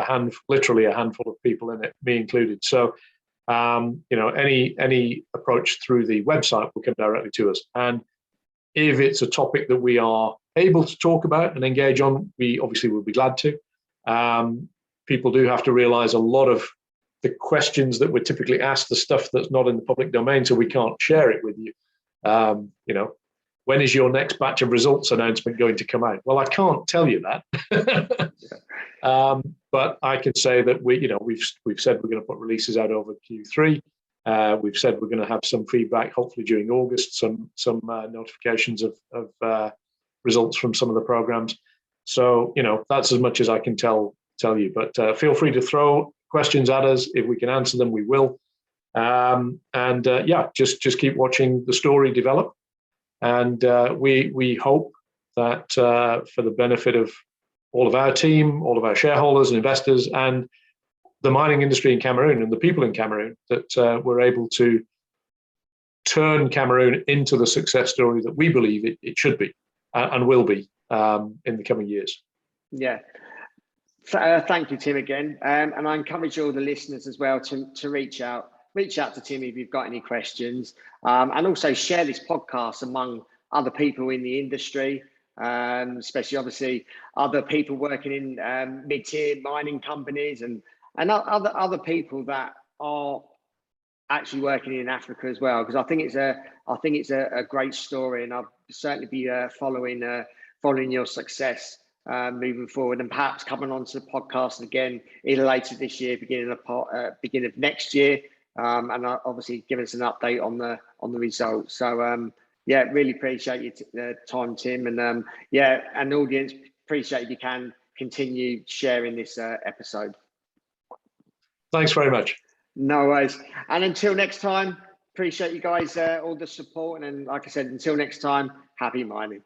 literally a handful of people in it, me included. So any approach through the website will come directly to us, and if it's a topic that we are able to talk about and engage on, we obviously will be glad to. People do have to realize a lot of the questions that we're typically asked, the stuff that's not in the public domain, so we can't share it with you. When is your next batch of results announcement going to come out? Well, I can't tell you that, but I can say that we've said we're going to put releases out over Q3. We've said we're going to have some feedback, hopefully during August, some notifications of results from some of the programs. So that's as much as I can tell tell you. But feel free to throw questions at us. If we can answer them, we will. Yeah, just keep watching the story develop. And we hope that for the benefit of all of our team, all of our shareholders and investors, and the mining industry in Cameroon and the people in Cameroon, that we're able to turn Cameroon into the success story that we believe it should be and will be in the coming years. Yeah. Thank you, Tim, again. And I encourage all the listeners as well to reach out to Tim if you've got any questions, and also share this podcast among other people in the industry, especially obviously other people working in mid-tier mining companies and other people that are actually working in Africa as well, because I think it's a great story, and I'll certainly be following your success moving forward, and perhaps coming onto the podcast again either later this year, beginning of next year, and obviously give us an update on the results. So yeah, really appreciate your time, Tim, and yeah, and audience, appreciate if you can continue sharing this episode. Thanks very much. No worries. And until next time, appreciate you guys all the support, and like I said, until next time, happy mining.